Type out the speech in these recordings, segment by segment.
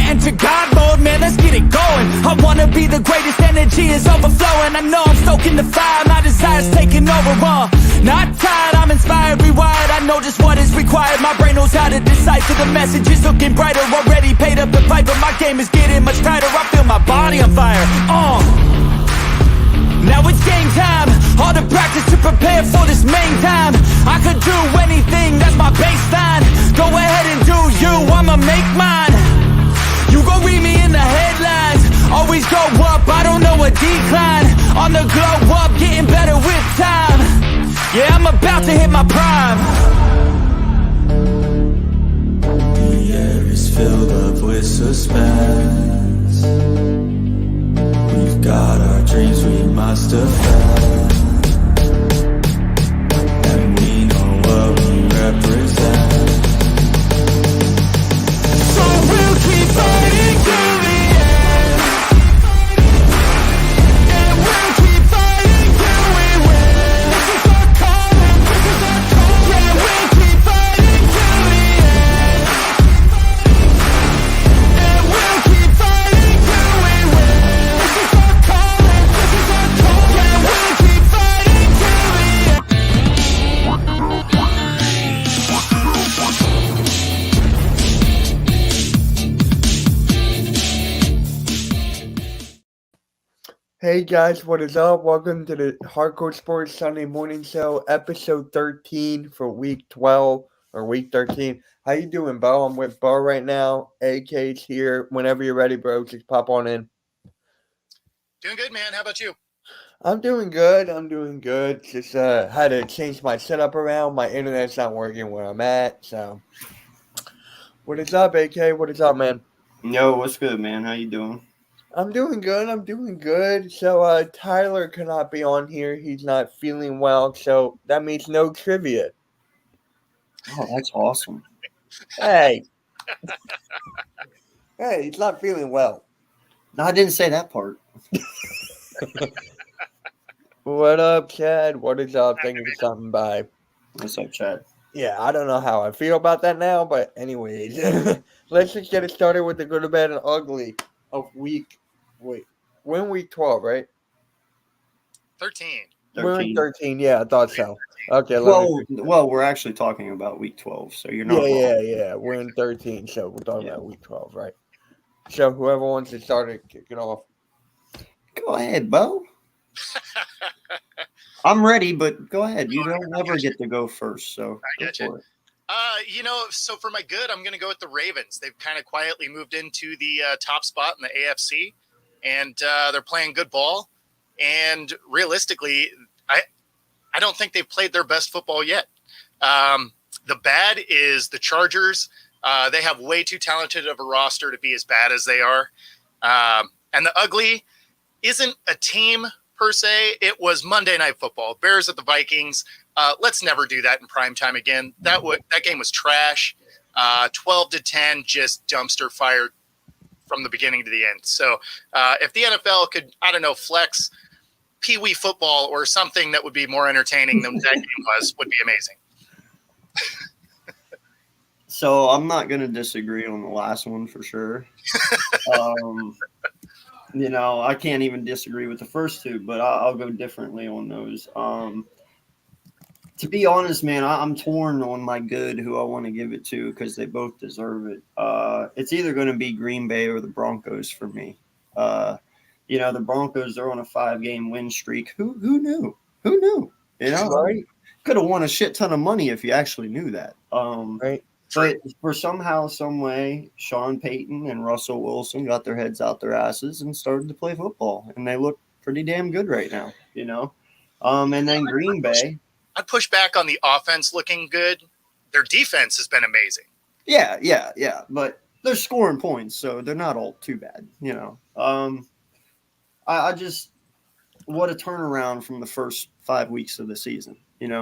enter God mode, man, let's get it going. I wanna be the greatest, energy is overflowing. I know I'm stoking the fire, my desire's taking over, not tired, I'm inspired, rewired. I know just what is required, my brain knows how to decipher. The message is looking brighter, already paid up the piper. My game is getting much tighter, I feel my body on fire. Now it's game time, all the practice to prepare for this main time. I could do anything, that's my baseline. Go ahead and do you, I'ma make mine. You gon' read me in the headlines. Always go up, I don't know a decline. On the glow up, getting better with time. Yeah, I'm about to hit my prime. The air is filled up with suspense. We've got our dreams we must defend, and we know what we represent. So we'll keep fighting till the end, and we'll keep fighting till we win. This is our calling, this is our calling. Yeah, we'll keep fighting till the end, and we'll keep fighting till we win. This is our calling, this is our calling. Yeah, we'll keep fighting till the end. Hey guys, what is up? Welcome to the Hardcore Sports Sunday Morning Show, episode 13 for week 12 or week 13. How you doing, Bo? I'm with Bo right now. AK's here. Whenever you're ready, bro, just pop on in. Doing good, man. How about you? I'm doing good. Just had to change my setup around. My internet's not working where I'm at, so. What is up, AK? What is up, man? Yo, what's good, man? How you doing? I'm doing good. So, Tyler cannot be on here. He's not feeling well, so that means no trivia. Oh, that's awesome. Hey. Hey, he's not feeling well. No, I didn't say that part. What up, Chad? What is up? Thank you for stopping by. What's up, Chad? Yeah, I don't know how I feel about that now, but anyways. Let's just get it started with the good, the bad, and ugly of week 12, right? 13. We're in 13, yeah, I thought so. Okay, Well, we're actually talking about week 12, so you're not wrong. Yeah. We're in 13, so we're talking about week 12, right? So whoever wants to start it, kick it off. Go ahead, Bo. I'm ready, but go ahead. You don't ever get to go first, so I got you. So for my good, I'm going to go with the Ravens. They've kind of quietly moved into the top spot in the AFC, and they're playing good ball. And realistically, I don't think they've played their best football yet. The bad is the Chargers. They have way too talented of a roster to be as bad as they are. And the ugly isn't a team per se. It was Monday Night Football. Bears at the Vikings. Let's never do that in primetime again. That game was trash. 12-10, just dumpster fire from the beginning to the end. So if the NFL could, flex Pee-wee football or something that would be more entertaining than that game would be amazing. So I'm not going to disagree on the last one for sure. I can't even disagree with the first two, but I'll go differently on those. To be honest, man, I'm torn on my good who I want to give it to because they both deserve it. It's either going to be Green Bay or the Broncos for me. The Broncos are on a 5-game win streak. Who knew? Who knew? Right. Could have won a shit ton of money if you actually knew that. Right. But for somehow, some way, Sean Payton and Russell Wilson got their heads out their asses and started to play football, and they look pretty damn good right now. And then Green Bay. I'd push back on the offense looking good. Their defense has been amazing. Yeah. But they're scoring points, so they're not all too bad. I just what a turnaround from the first 5 weeks of the season.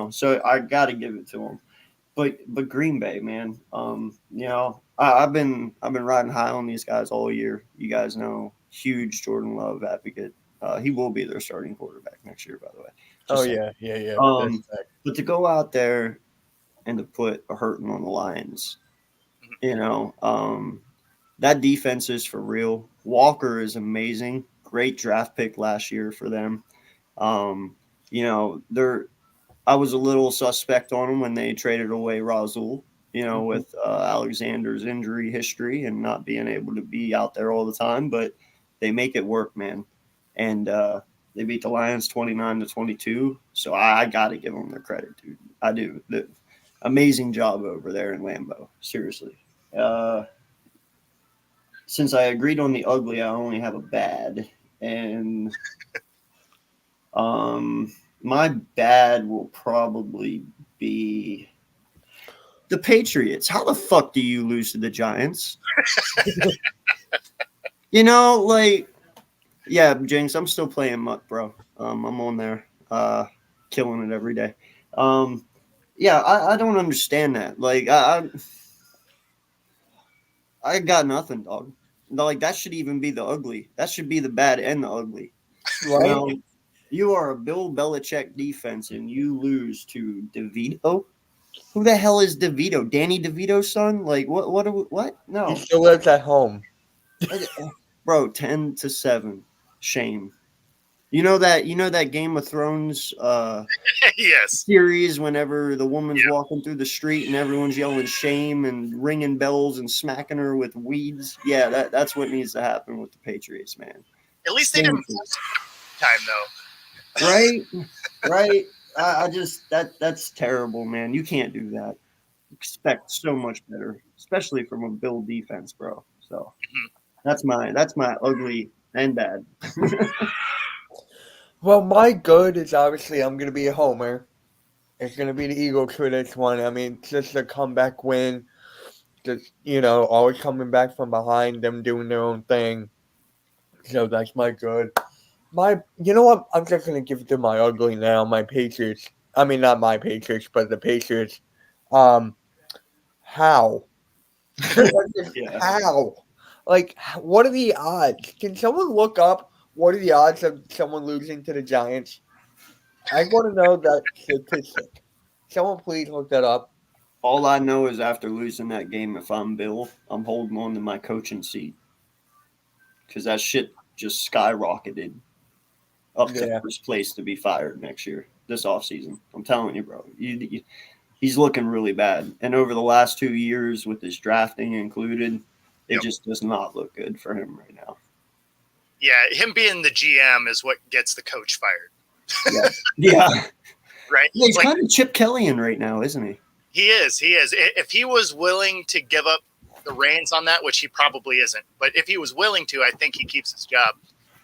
So I got to give it to them. But Green Bay, man, I've been riding high on these guys all year. You guys know, huge Jordan Love advocate. He will be their starting quarterback next year, by the way. Yeah. But to go out there and to put a hurting on the Lions, that defense is for real. Walker is amazing. Great draft pick last year for them. You know, I was a little suspect on them when they traded away Razul, you know, with Alexander's injury history and not being able to be out there all the time, but they make it work, man. And they beat the Lions 29-22. So I got to give them their credit, dude. I do. Amazing job over there in Lambeau. Seriously. Since I agreed on the ugly, I only have a bad. And my bad will probably be the Patriots. How the fuck do you lose to the Giants? You know, like, yeah, Jinx, I'm still playing Mutt, bro. I'm on there, killing it every day. Yeah, I don't understand that. Like, I got nothing, dog. Like, that should even be the ugly. That should be the bad and the ugly. You Right? know, you are a Bill Belichick defense and you lose to DeVito. Who the hell is DeVito? Danny DeVito's son? Like what? What? He No, still lives at home. bro. 10-7. Shame. You know that. You know that Game of Thrones Yes. series. Whenever the woman's Yeah. walking through the street and everyone's yelling shame and ringing bells and smacking her with weeds. Yeah, that's what needs to happen with the Patriots, man. At least they didn't Shameful. time though. Right, right. I just that's terrible, man. You can't do that. Expect so much better, especially from a Bill defense, bro. So that's my ugly and bad. Well, my good is obviously I'm going to be a homer. It's going to be the Eagles for this one. I mean, just a comeback win. Just, you know, always coming back from behind, them doing their own thing. So that's my good. You know what? I'm just going to give it to my ugly now. My Patriots. I mean, not my Patriots, but the Patriots. How? Yeah. How? Like, what are the odds? Can someone look up what are the odds of someone losing to the Giants? I want to know that statistic. Someone please look that up. All I know is after losing that game, if I'm Bill, I'm holding on to my coaching seat because that shit just skyrocketed up to Yeah. first place to be fired next year, this offseason. I'm telling you, bro. He's looking really bad. And over the last 2 years, with his drafting included, it Yep. just does not look good for him right now. Yeah, him being the GM is what gets the coach fired, Yeah. right? Yeah, he's Like, kind of Chip Kellyan right now, isn't he? he is. If he was willing to give up the reins on that, which he probably isn't, but if he was willing to, I think he keeps his job.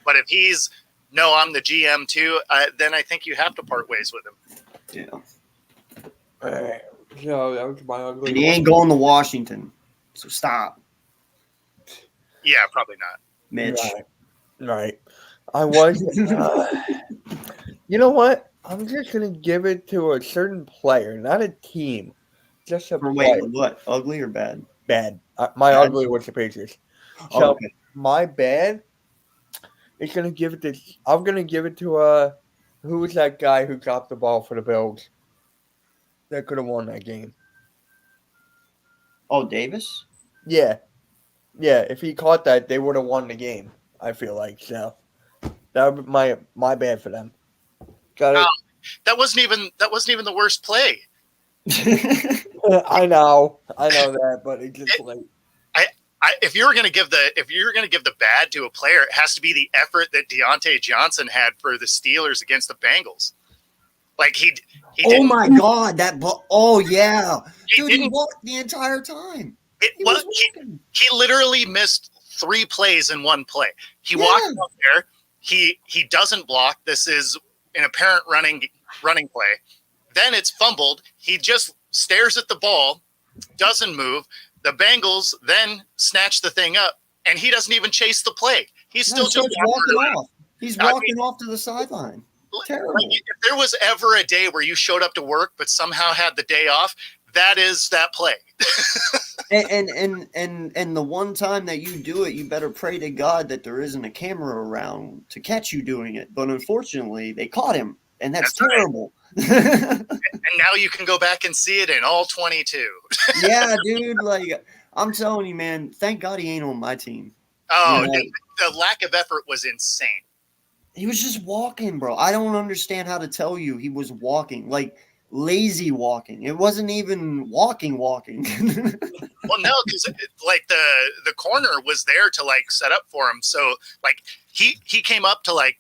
But if he's, no, I'm the GM too, then I think you have to part ways with him. Yeah. Alright. So that was my ugly. And he ain't going to Washington. So stop, Yeah, probably not. Mitch. Right. I was. You know what? I'm just gonna give it to a certain player, not a team, just a Or player. wait, what? Ugly or bad? Bad. My Bad? ugly was the Patriots. Oh, So okay. my bad is gonna give it to. I'm gonna give it to who was that guy who dropped the ball for the Bills? That could have won that game. Oh, Davis? Yeah, yeah. If he caught that, they would have won the game. I feel like so. That would be my bad for them. Got it. That wasn't even the worst play. I know that, but it just like If you're going to give the bad to a player, it has to be the effort that Deontay Johnson had for the Steelers against the Bengals. Like he Oh didn't, my God, that ball! Oh yeah, He dude, he didn't- walked the entire time. he literally missed 3 plays in one play. He Yeah. walked out there. He doesn't block. This is an apparent running play. Then it's fumbled. He just stares at the ball, doesn't move. The Bengals then snatch the thing up, and he doesn't even chase the play. He's No, still just starts walking around. off. He's I mean- walking off to the sideline. Terrible. Like, if there was ever a day where you showed up to work but somehow had the day off, that is that play. And the one time that you do it, you better pray to God that there isn't a camera around to catch you doing it. But unfortunately, they caught him, and that's That's right. terrible. And now you can go back and see it in all 22. Yeah, dude. Like I'm telling you, man. Thank God he ain't on my team. Oh, You know, dude, the lack of effort was insane. he was just walking, bro. I don't understand how to tell you he was walking, like lazy walking. It wasn't even walking. Well, no, because like the corner was there to like set up for him. So like he came up to like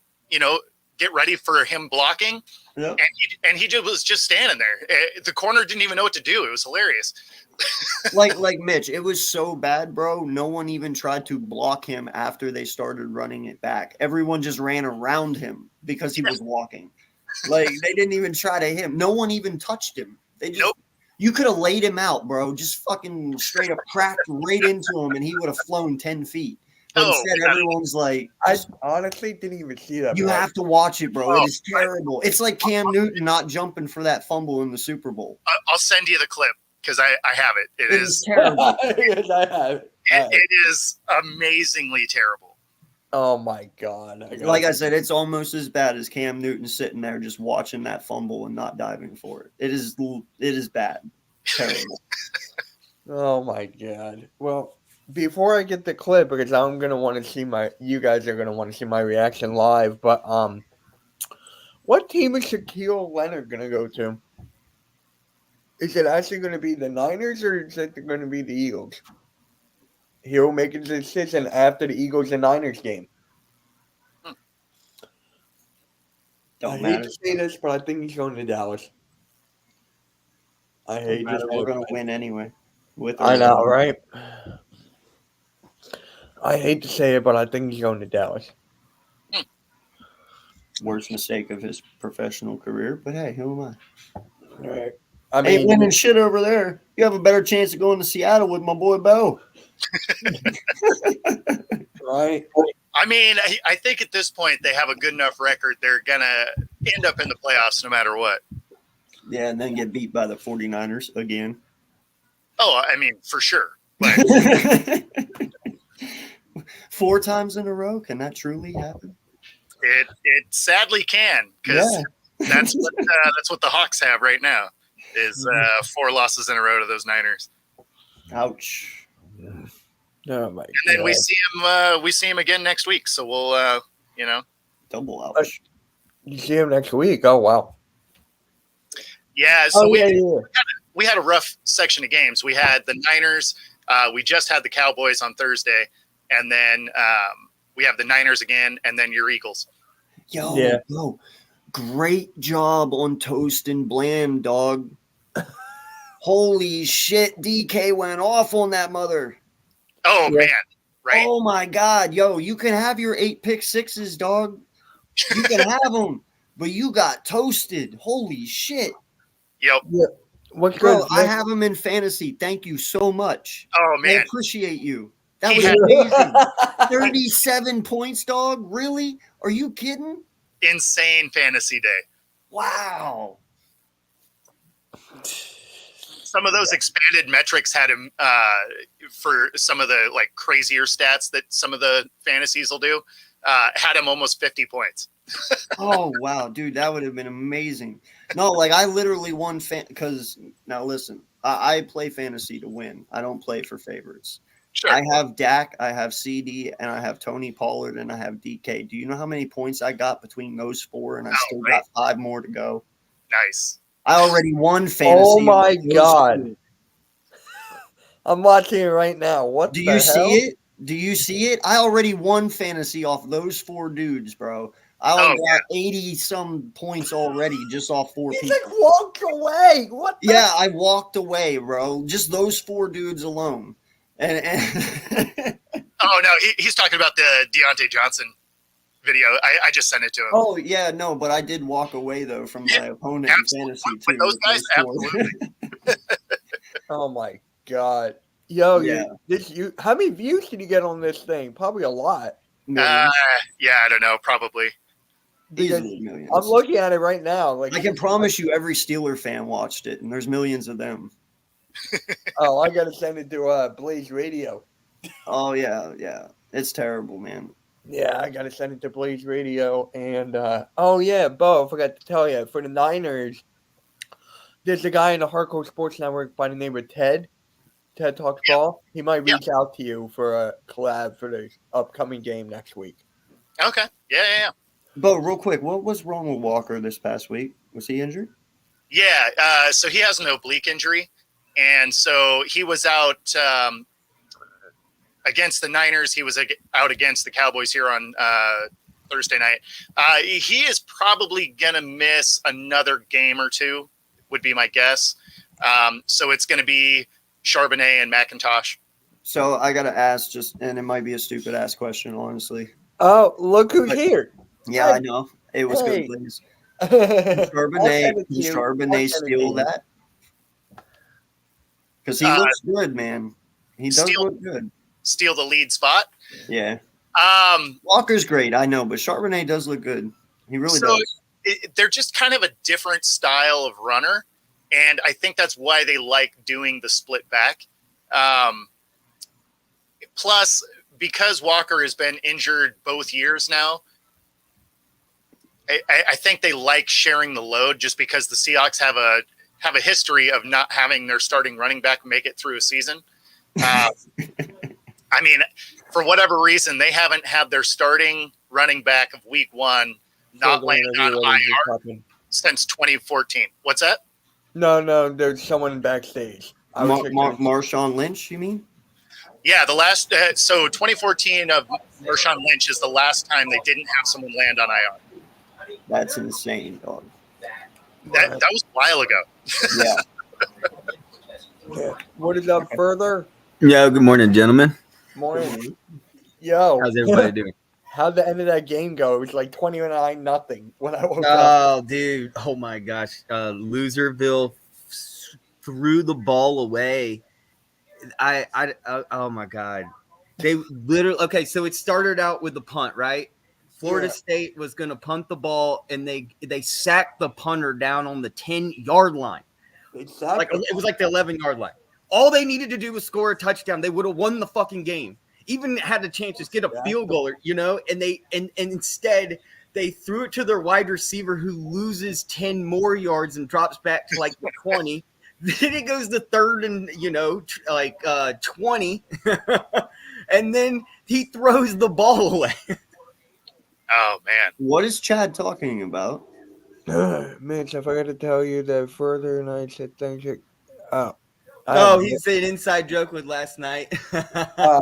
get ready for him blocking, Yep. and he just was just standing there. The corner didn't even know what to do. It was hilarious. Like Mitch, it was so bad, bro. No one even tried to block him after they started running it back. Everyone just ran around him because he was walking. Like they didn't even try to hit him. No one even touched him. They just Nope. You could have laid him out, bro. Just fucking straight up cracked right into him and he would have flown 10 feet. But Oh, instead, yeah. everyone's like, I honestly didn't even see that. you part. have to watch it, bro. It Oh, is terrible. It's like Cam Newton not jumping for that fumble in the Super Bowl. I'll send you the clip because I have it. It is terrible. Yes, I have. It is amazingly terrible. Oh my god! Like I said, it's almost as bad as Cam Newton sitting there just watching that fumble and not diving for it. It is bad. Terrible. Oh my god! Well, before I get the clip, because I'm gonna want to see you guys are gonna want to see my reaction live. But what team is Shaquille Leonard gonna go to? Is it actually gonna be the Niners or is it gonna be the Eagles? He'll make a decision after the Eagles and Niners game. I Don't hate matter. to say this, but I think he's going to Dallas. I Don't hate to matter. say We're it. gonna win anyway. With or I know, without. right? I hate to say it, but I think he's going to Dallas. Worst mistake of his professional career, but hey, who am I? Right. I Ain't mean, winning shit over there. You have a better chance of going to Seattle with my boy Bo. right? I mean, I think at this point they have a good enough record. They're gonna end up in the playoffs no matter what. Yeah, and then get beat by the 49ers again. Oh, I mean, for sure. But 4 times in a row. Can that truly happen? it sadly can because that's what the Hawks have right now is 4 losses in a row to those Niners. Ouch. Oh my And then god! we see him again next week. So we'll Double ouch. You see him next week? Oh wow! yeah. So Oh yeah. we had a rough section of games. We had the Niners. We just had the Cowboys on Thursday, and then we have the Niners again, and then your Eagles. Yo, great job on Toast and Bland, dog. Holy shit, DK went off on that mother. Oh Yeah. man, right? Oh my god, yo, you can have your 8 pick sixes, dog. You can have them, but you got toasted. Holy shit. Yep. What's Bro, good? I have him in fantasy. Thank you so much. Oh I man, appreciate you. That He was had- amazing. 37 points, dog. Really? Are you kidding? insane fantasy day. Wow. Some of those expanded metrics had him for some of the like crazier stats that some of the fantasies will do. Had him almost 50 points. Oh wow, dude, that would have been amazing. No, like I literally won because now listen, I play fantasy to win. I don't play for favorites. Sure. I have Dak, I have CD, and I have Tony Pollard, and I have DK. Do you know how many points I got between those 4? And I still got 5 more to go. Nice. I already won fantasy. Oh my with those god! 4. I'm watching it right now. What? Do the you hell? see it? Do you see it? I already won fantasy off those 4 dudes, bro. I already got 80 some points already just off 4 He's people. like walked away. What? The Yeah, I walked away, bro. Just those 4 dudes alone. And Oh no, he's talking about the Deontay Johnson video. I just sent it to him. oh yeah, no, but I did walk away though from my opponent in fantasy too. With those guys, 4. absolutely. Oh my god! Yo, Yeah. how many views did you get on this thing? Probably a lot. Millions. Yeah, I don't know, probably. Easily millions. I'm looking at it right now. Like I can promise you every Steeler fan watched it, and there's millions of them. Oh, I gotta send it to Blaze Radio. Oh yeah. It's terrible, man. Yeah, I gotta send it to Blaze Radio. And oh yeah, Bo, I forgot to tell you, for the Niners, there's a guy in the Hardcore Sports Network by the name of Ted. TED Talks Ball, he might Yeah. reach out to you for a collab for the upcoming game next week. Okay. Yeah. But real quick, what was wrong with Walker this past week? Was he injured? Yeah. So he has an oblique injury, and so he was out against the Niners. He was out against the Cowboys here on Thursday night. He is probably going to miss another game or two, would be my guess. So it's going to be Charbonnet and McIntosh. So I got to ask and it might be a stupid ass question, honestly. Oh, look who's here. Yeah, I know. It was Hey. good, please. I'll Charbonnet, send it to can you. Charbonnet I'll send it steal to you. that? Because he looks good, man. He does Steal- look good. Steal the lead spot. Yeah. Um, Walker's great, I know, but Charbonnet does look good. He really So does. they're just kind of a different style of runner, and I think that's why they like doing the split back. Plus, because Walker has been injured both years now, I think they like sharing the load just because the Seahawks have a history of not having their starting running back make it through a season. I mean, for whatever reason, they haven't had their starting running back of week one not land on IR since 2014. What's that? No, there's someone backstage. Marshawn Lynch, you mean? Yeah, the last so 2014 of Marshawn Lynch is the last time they didn't have someone land on IR. That's insane, dog. That was a while ago. Yeah. Yeah. What is up further? Yo, good morning, gentlemen. Morning. Yo. How's everybody doing? How'd the end of that game go? It was like 29-0 when I woke up. Oh, dude. Oh, my gosh. Loserville threw the ball away. Oh, my God. They literally – okay, so it started out with the punt, right? Florida State was going to punt the ball, and they sacked the punter down on the 10-yard line. Exactly. It was like the 11-yard line. All they needed to do was score a touchdown. They would have won the fucking game. Even had a chance to get a field goal, and instead they threw it to their wide receiver who loses 10 more yards and drops back to like 20. Then it goes to third and 20. And then he throws the ball away. Oh, man. What is Chad talking about? Mitch, I forgot to tell you that further, and I said thank you. He's an inside joke with last night. We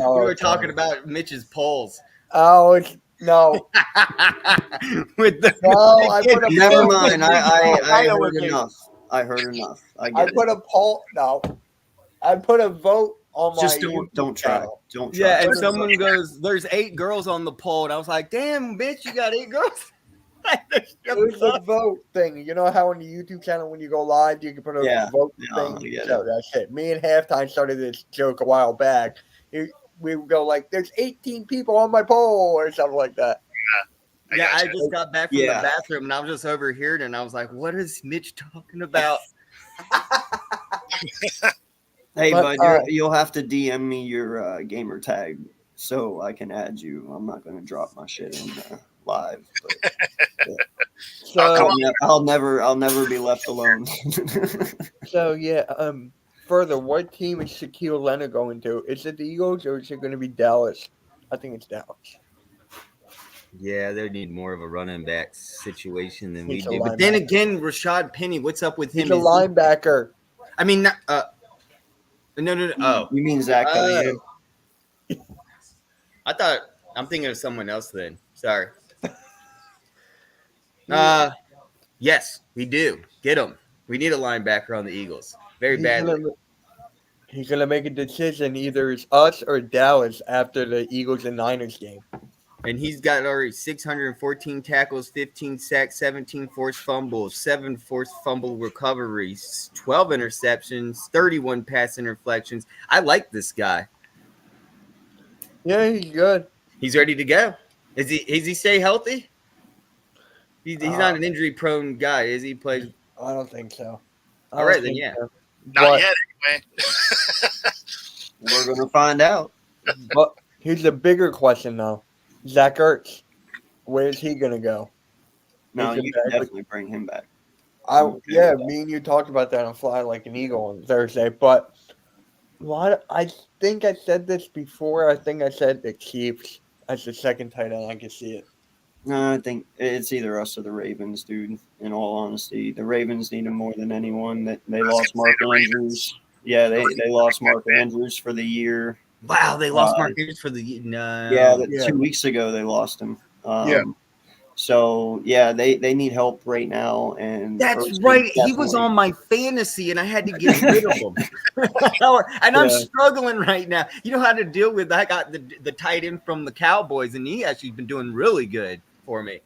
were talking about Mitch's polls. Oh, no. With the I put a Never poll. mind. I know heard what it is. enough. I heard enough. I put a poll. No. I put a vote on my Just YouTube don't try. channel. Don't try. Yeah, and someone goes, "There's 8 girls on the poll," and I was like, "Damn, bitch, you got 8 girls." It was a vote thing. You know how on the YouTube channel when you go live, you can put a vote thing? So that's it. Me and Halftime started this joke a while back. We would go like, there's 18 people on my poll or something like that. Yeah, I just got back from the bathroom, and I was just overhearing, and I was like, what is Mitch talking about? Hey, bud, you'll have to DM me your gamer tag so I can add you. I'm not going to drop my shit in live. But, yeah. So I'll never be left alone. further, what team is Shaquille Leonard going to? Is it the Eagles or is it going to be Dallas? I think it's Dallas. Yeah, they need more of a running back situation than we He's a do. But then again, Rashad Penny, what's up with him? He's a linebacker. I mean, no. Oh, you mean Zach? I'm thinking of someone else then. Sorry. Yes, we do. Get him. We need a linebacker on the Eagles. Very badly. He's going to make a decision. Either it's us or Dallas after the Eagles and Niners game. And he's got already 614 tackles, 15 sacks, 17 forced fumbles, 7 forced fumble recoveries, 12 interceptions, 31 pass interflections. I like this guy. Yeah, he's good. He's ready to go. Is he stay healthy? He's not an injury-prone guy, is he? Plays. I don't think so. All right, then, yeah. So. Not yet, anyway. We're going to find out. But here's a bigger question, though. Zach Ertz, where's he going to go? No, you can definitely bring him back. Me and you talked about that on Fly Like an Eagle on Thursday. But What I think I said this before. I think I said the Chiefs as the second tight end. I can see it. No, I think it's either us or the Ravens, dude. In all honesty, the Ravens need him more than anyone. That they I was lost gonna say Mark the Andrews. Ravens. Yeah, The they Ravens lost make that Mark fit. Andrews for the year. Wow, they lost Uh, Mark Andrews for the yeah, no. Yeah. 2 weeks ago they lost him. Yeah. So yeah, they need help right now, and That's Hurts could right. He was definitely. on my fantasy, and I had to get rid of him. And I'm Yeah. struggling right now. You know how to deal with. I got the tight end from the Cowboys, and he actually been doing really good for me.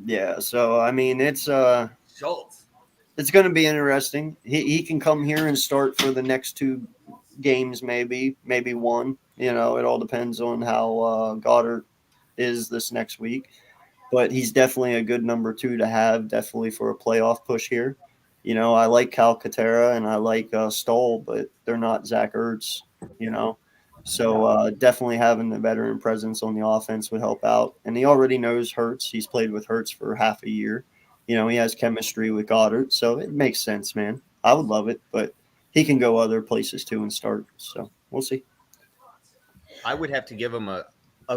Yeah, so I mean Schultz. it's going to be interesting. He can come here and start for the next 2 games, maybe one. It all depends on how Goddard is this next week. But he's definitely a good number 2 to have, definitely for a playoff push here. I like Calcaterra and I like Stoll, but they're not Zach Ertz. You know, so definitely having the veteran presence on the offense would help out. And he already knows Hurts. He's played with Hurts for half a year. He has chemistry with Goddard, so it makes sense, man. I would love it, but he can go other places too and start. So we'll see. I would have to give him a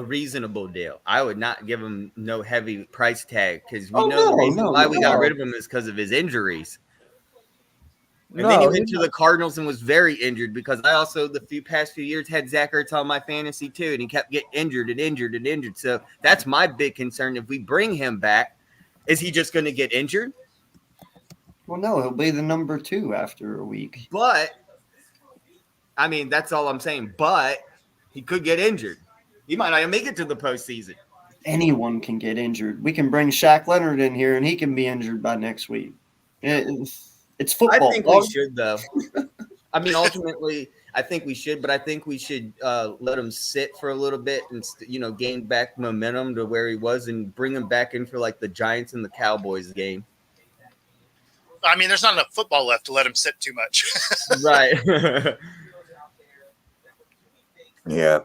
reasonable deal. I would not give him no heavy price tag because we Oh know the no, reason no, why no, we got rid No, of him is because of his injuries. And then he no, went he's to not. the Cardinals and was very injured because I also past few years had Zach Ertz on my fantasy too, and he kept getting injured and injured and injured. So that's my big concern. If we bring him back, is he just going to get injured? Well, no, he'll be the number 2 after a week. But I mean, that's all I'm saying. But he could get injured. He might not even make it to the postseason. Anyone can get injured. We can bring Shaq Leonard in here, and he can be injured by next week. It's I football, think we dog. should, though. I mean, ultimately, I think we should, but I think we should let him sit for a little bit and gain back momentum to where he was and bring him back in for like the Giants and the Cowboys game. I mean, there's not enough football left to let him sit too much. Right. Yeah.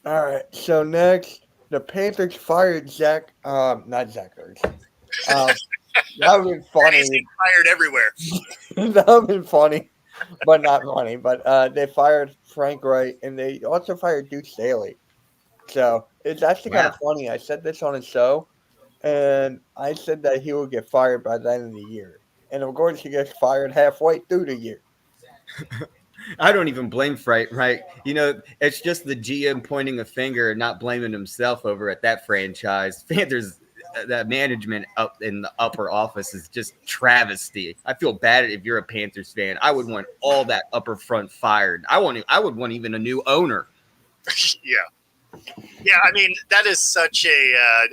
All right. So next, the Panthers fired Zach. Not Zach Ertz. That would be And he's funny. getting fired everywhere. That would be funny, but not funny. But they fired Frank Wright, and they also fired Duke Staley. So it's actually kind Wow. of funny. I said this on a show, and I said that he would get fired by the end of the year. And of course, he gets fired halfway through the year. I don't even blame Fright, right? It's just the GM pointing a finger and not blaming himself over at that franchise. Panthers, that management up in the upper office is just travesty. I feel bad if you're a Panthers fan. I would want all that upper front fired. I would want even a new owner. Yeah. I mean, that is such a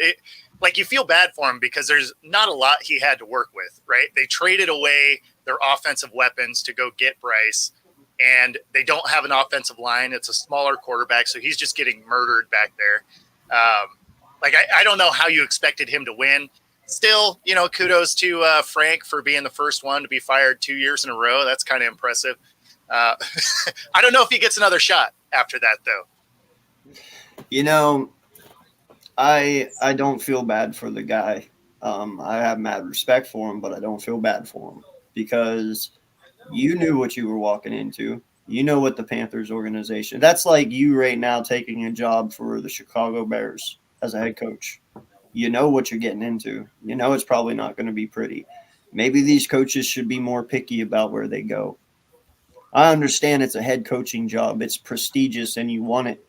like you feel bad for him because there's not a lot he had to work with, right? They traded away their offensive weapons to go get Bryce, and they don't have an offensive line. It's a smaller quarterback, so he's just getting murdered back there. I don't know how you expected him to win. Still, kudos to Frank for being the first one to be fired 2 years in a row. That's kind of impressive. I don't know if he gets another shot after that, though. I don't feel bad for the guy. I have mad respect for him, but I don't feel bad for him because you knew what you were walking into. You know what the Panthers organization. That's like you right now taking a job for the Chicago Bears as a head coach. You know what you're getting into. You know it's probably not going to be pretty. Maybe these coaches should be more picky about where they go. I understand it's a head coaching job. It's prestigious and you want it.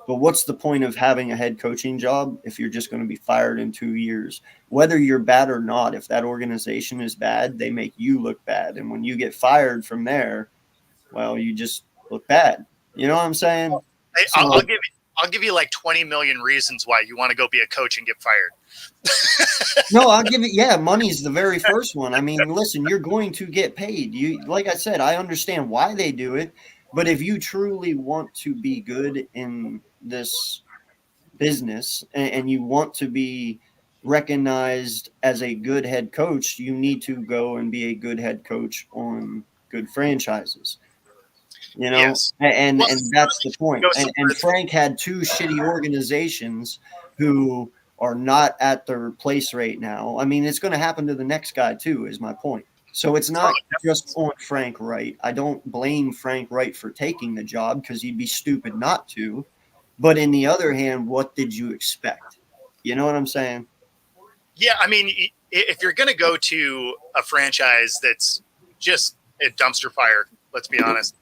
But what's the point of having a head coaching job if you're just going to be fired in 2 years? Whether you're bad or not, if that organization is bad, they make you look bad. And when you get fired from there, well, you just look bad. You know what I'm saying? Hey, So, I'll give you like 20 million reasons why you want to go be a coach and get fired. no, I'll give it. Yeah, money's the very first one. I mean, listen, you're going to get paid. Like I said, I understand why they do it. But if you truly want to be good in this business and you want to be recognized as a good head coach, you need to go and be a good head coach on good franchises. Yes. And Well, that's the point. go And somewhere. Frank had 2 shitty organizations who are not at their place right now. I mean, it's going to happen to the next guy too, is my point. So it's not Oh, just on Frank Wright. I don't blame Frank Wright for taking the job because he'd be stupid not to. But in the other hand, what did you expect? You know what I'm saying? Yeah, I mean, if you're going to go to a franchise that's just a dumpster fire, let's be honest,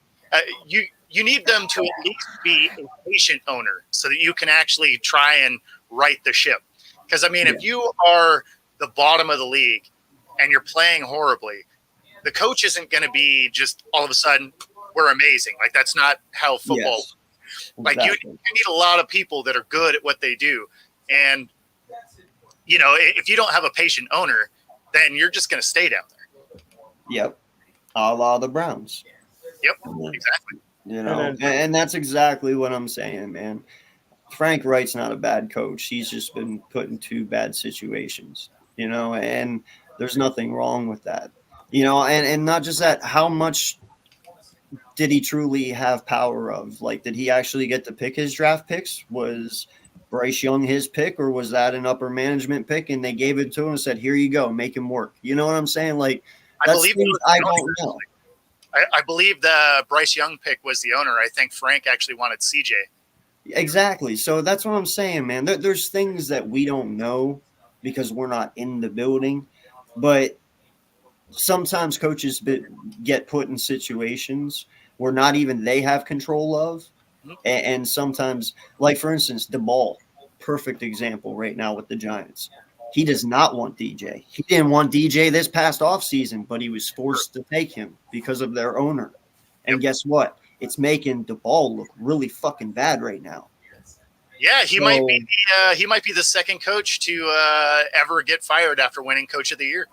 you need them to at least be a patient owner so that you can actually try and right the ship. Because I mean, if you are the bottom of the league and you're playing horribly, the coach isn't going to be just all of a sudden we're amazing. Like that's not how football. Yes. Like Exactly. you need a lot of people that are good at what they do, and you know, if you don't have a patient owner, then you're just going to stay down there. Yep. A la the Browns. Yep, exactly. You know, and that's exactly what I'm saying, man. Frank Wright's not a bad coach. He's just been put in two bad situations, you know, and there's nothing wrong with that. You know, and not just that, how much did he truly have power of? Like, did he actually get to pick his draft picks? Was Bryce Young his pick, or was that an upper management pick and they gave it to him and said, here you go, make him work? You know what I'm saying? Like, I that's believe things I don't know. I believe the Bryce Young pick was the owner. I think Frank actually wanted CJ. Exactly. So that's what I'm saying, man. There's things that we don't know because we're not in the building, but sometimes coaches get put in situations where not even they have control of. And sometimes, like for instance, the ball, perfect example right now with the Giants. He does not want DJ. He didn't want DJ this past offseason, but he was forced to take him because of their owner. And guess what? It's making the ball look really fucking bad right now. Yeah, he might be the second coach to ever get fired after winning Coach of the Year.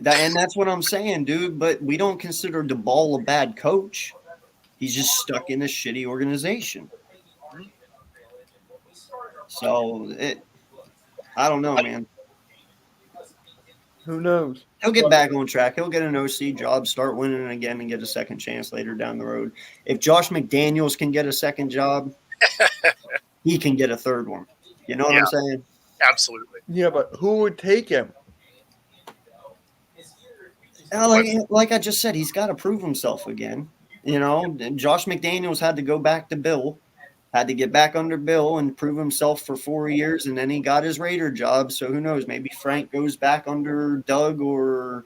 And that's what I'm saying, dude. But we don't consider DeBall a bad coach. He's just stuck in a shitty organization. So I don't know, man. Who knows? He'll get back on track. He'll get an OC job, start winning again, and get a second chance later down the road. If Josh McDaniels can get a second job, he can get a third one. You know what I'm saying? Absolutely. Yeah, but who would take him? Like I just said, he's got to prove himself again. You know, Josh McDaniels had to go back to Bill, had to get back under Bill and prove himself for 4 years, and then he got his Raider job. So who knows? Maybe Frank goes back under Doug or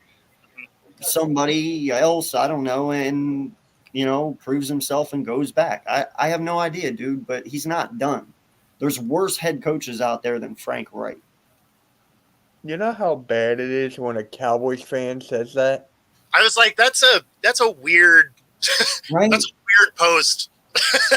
somebody else. I don't know, and you know, proves himself and goes back. I have no idea, dude, but he's not done. There's worse head coaches out there than Frank Wright. You know how bad it is when a Cowboys fan says that? I was like, that's a weird, Right? that's a weird post.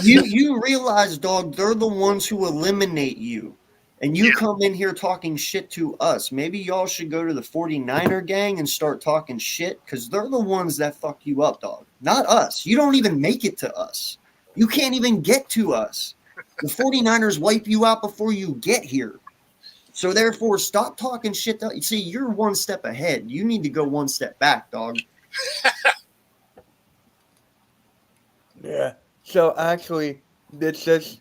you realize, dog, they're the ones who eliminate you. And you come in here talking shit to us. Maybe y'all should go to the 49er gang and start talking shit because they're the ones that fuck you up, dog. Not us. You don't even make it to us. You can't even get to us. The 49ers wipe you out before you get here. So therefore, stop talking shit. See, you're one step ahead. You need to go one step back, dog. Yeah. So actually, this just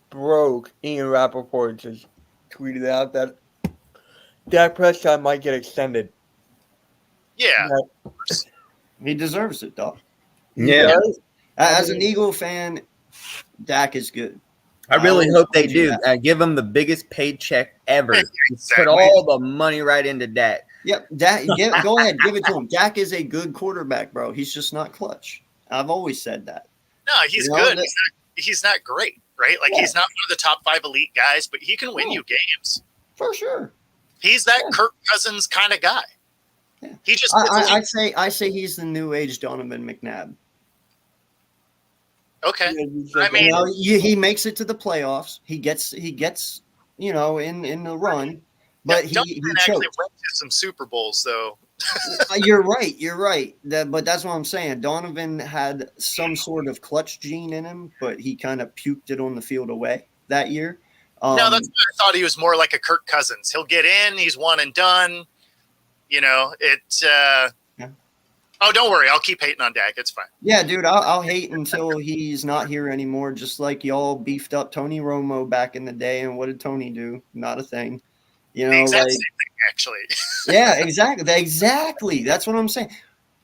broke. Ian Rappaport just tweeted out that Dak Prescott might get extended. Yeah. He deserves it, dog. Yeah. As an Eagle fan, Dak is good. I really hope they do. Give him the biggest paycheck ever. Exactly. Put all the money right into Dak. Yep. Dak, go ahead. Give it to him. Dak is a good quarterback, bro. He's just not clutch. I've always said that. No, he's good. He's not great, right? Like he's not one of the top 5 elite guys, but he can win you games. For sure. He's that Kirk Cousins kind of guy. Yeah. He just I say he's the new age Donovan McNabb. okay. I mean, You know, he makes it to the playoffs. He gets you know in the run, but he actually choked. went to some Super Bowls though. You're right. But that's what I'm saying. Donovan had some sort of clutch gene in him, but he kind of puked it on the field away that year. No, that's what I thought. He was more like a Kirk Cousins. He'll get in, he's one and done. You know, Oh, don't worry. I'll keep hating on Dak. It's fine. Yeah, dude, I'll hate until he's not here anymore. Just like y'all beefed up Tony Romo back in the day, and what did Tony do? Not a thing. You know, The exact like same thing, actually. Yeah, exactly. That's what I'm saying.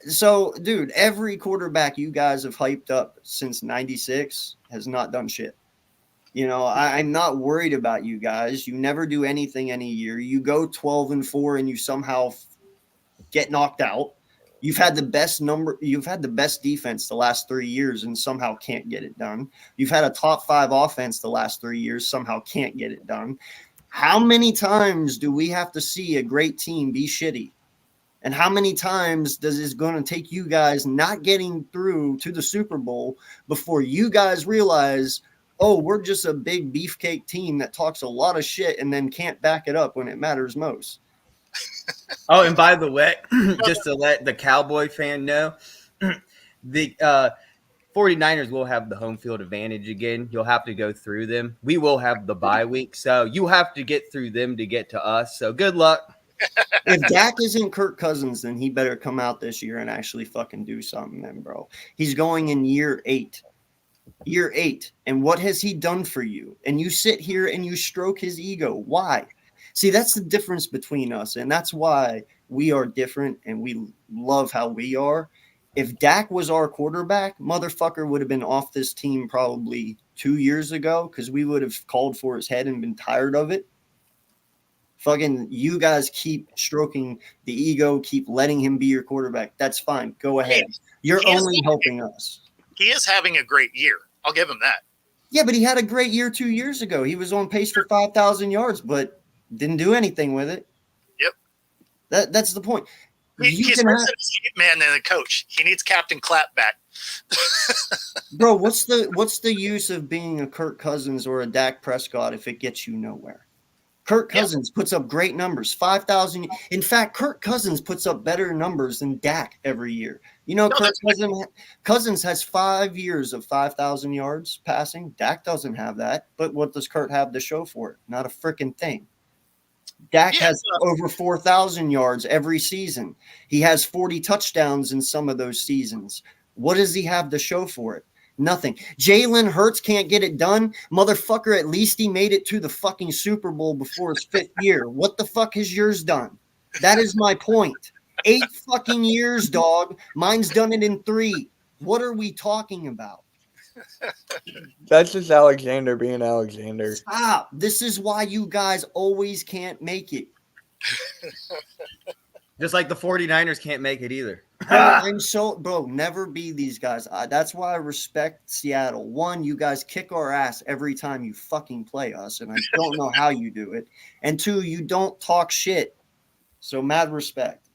So, dude, every quarterback you guys have hyped up since '96 has not done shit. You know, I'm not worried about you guys. You never do anything any year. You go 12-4 and you somehow get knocked out. You've had the best defense the last 3 years and somehow can't get it done. You've had a top 5 offense the last 3 years, somehow can't get it done. How many times do we have to see a great team be shitty? And how many times does it going to take you guys not getting through to the Super Bowl before you guys realize, oh, we're just a big beefcake team that talks a lot of shit and then can't back it up when it matters most? Oh, and by the way, just to let the Cowboy fan know, the 49ers will have the home field advantage again. You'll have to go through them. We will have the bye week, so you have to get through them to get to us. So good luck. If Dak isn't Kirk Cousins, then he better come out this year and actually fucking do something then, bro. He's going in year 8. Year 8. And what has he done for you? And you sit here and you stroke his ego. Why? See, that's the difference between us. And that's why we are different and we love how we are. If Dak was our quarterback, motherfucker would have been off this team probably 2 years ago because we would have called for his head and been tired of it. Fucking you guys keep stroking the ego, keep letting him be your quarterback. That's fine. Go ahead. You're only helping us. He is having a great year. I'll give him that. Yeah, but he had a great year 2 years ago. He was on pace for 5,000 yards, but didn't do anything with it. Yep. That's the point. He's worse than a man than a coach. He needs Captain Clapback. Bro, what's the use of being a Kirk Cousins or a Dak Prescott if it gets you nowhere? Kirk Cousins puts up great numbers, 5,000. In fact, Kirk Cousins puts up better numbers than Dak every year. You know, Kirk Cousins has 5 years of 5,000 yards passing. Dak doesn't have that. But what does Kurt have to show for it? Not a freaking thing. Dak has over 4,000 yards every season. He has 40 touchdowns in some of those seasons. What does he have to show for it? Nothing. Jalen Hurts can't get it done. Motherfucker, at least he made it to the fucking Super Bowl before his 5th year. What the fuck has yours done? That is my point. 8 fucking years, dog. Mine's done it in 3. What are we talking about? That's just Alexander being Alexander. Stop. This is why you guys always can't make it. Just like the 49ers can't make it either. I'm so, bro, never be these guys. That's why I respect Seattle. 1, you guys kick our ass every time you fucking play us, and I don't know how you do it. And 2, you don't talk shit. So mad respect.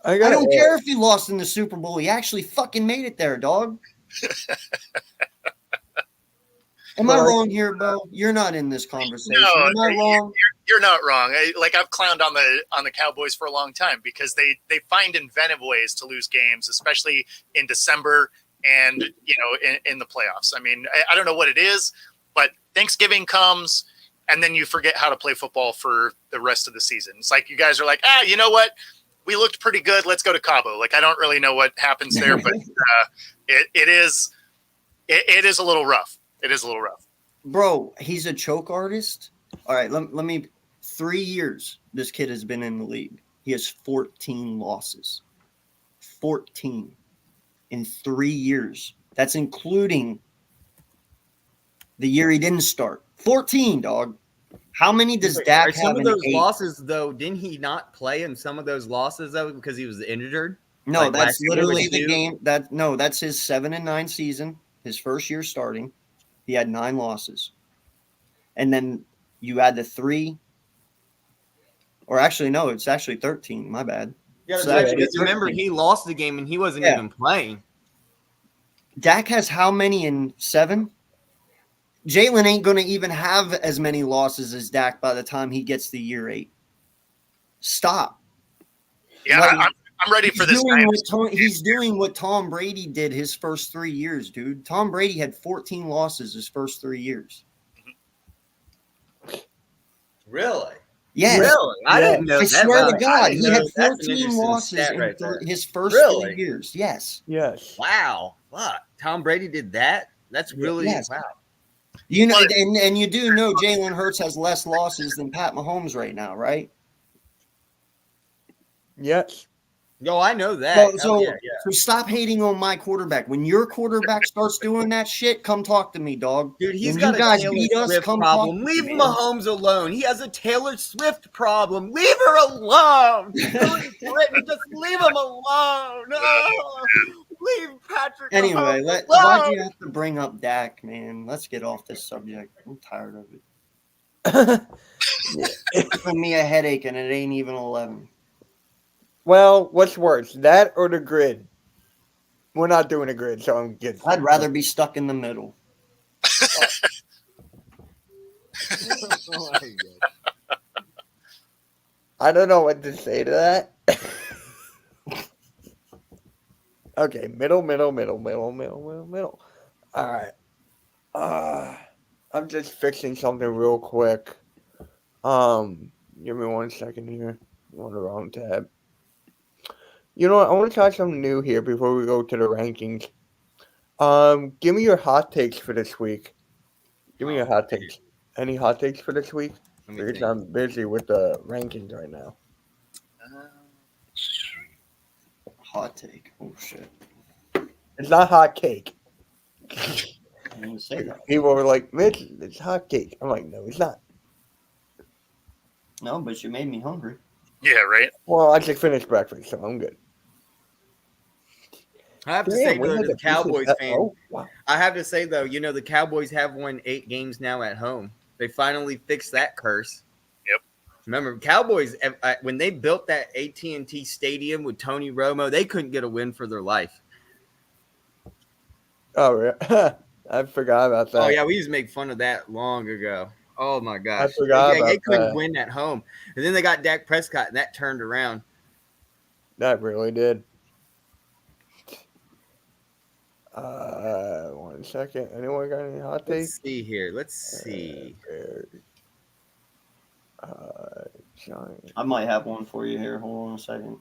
I don't care if he lost in the Super Bowl. He actually fucking made it there, dog. Am I wrong here, Bo? You're not in this conversation. No, Am I wrong? You're not wrong. I've clowned on the Cowboys for a long time because they find inventive ways to lose games, especially in December and in the playoffs. I mean, I don't know what it is, but Thanksgiving comes and then you forget how to play football for the rest of the season. It's like you guys are like, you know what? We looked pretty good. Let's go to Cabo. Like I don't really know what happens there, but it is a little rough. It is a little rough. Bro, he's a choke artist. All right, let me 3 years this kid has been in the league. He has 14 losses. 14 in 3 years. That's including the year he didn't start. 14, dog. How many does Dak have? Some of those losses, though, didn't he not play in some of those losses, though, because he was injured? No, like that's literally the game. That's his 7-9 season, his first year starting. He had 9 losses. And then you add the 3. Or actually, no, it's actually 13. My bad. Yeah, so because remember, he lost the game and he wasn't even playing. Dak has how many in 7? Jalen ain't going to even have as many losses as Dak by the time he gets to year 8. Stop. Yeah, I'm ready for this. He's doing what Tom Brady did his first 3 years, dude. Tom Brady had 14 losses his first 3 years. Really? Yes. Really? I didn't know. I swear to God, he had 14 losses losses in his first 3 years. Yes. Yes. Wow. Fuck. Tom Brady did that? That's really wow. You know, But- and you do know Jalen Hurts has less losses than Pat Mahomes right now, right? Yes. Yo, I know that. So, Hell yeah, so stop hating on my quarterback. When your quarterback starts doing that shit, come talk to me, dog. dude, he's When got you a guys Taylor beat us, Swift come problem. talk to Leave me, man. Mahomes alone. He has a Taylor Swift problem. Leave her alone. Hillary Clinton, just leave him alone. No. Leave Patrick Anyway, Mahomes why'd alone. you have to bring up Dak, man? Let's get off this subject. I'm tired of it. Giving me a headache, and it ain't even 11. Well, what's worse, that or the grid? We're not doing a grid, so I'm good. I'd rather be stuck in the middle. Oh my God. I don't know what to say to that. Okay, middle. All right. I'm just fixing something real quick. Give me 1 second here. I'm on the wrong tab. You know what? I want to try something new here before we go to the rankings. Give me your hot takes for this week. Give me your hot takes. Any hot takes for this week? Let me Because think. I'm busy with the rankings right now. Hot take. Oh shit. It's not hot cake. I didn't say that. People were like, Mitch, it's hot cake. I'm like, no, it's not. No, but you made me hungry. Yeah, right. Well, I just finished breakfast, so I'm good. I have to Damn, say, we though, had as the a Cowboys pieces- fan, Oh, wow. I have to say, though, you know, the Cowboys have won 8 games now at home. They finally fixed that curse. Yep. Remember, Cowboys, when they built that AT&T Stadium with Tony Romo, they couldn't get a win for their life. Oh, yeah. I forgot about that. Oh, yeah, we used to make fun of that long ago. Oh, my gosh. forgot They about couldn't that. win at home. And then they got Dak Prescott, and that turned around. That really did. 1 second. Anyone got any hot takes? Let's see here. Let's see. Giant. I might have one for you here. Hold on a second.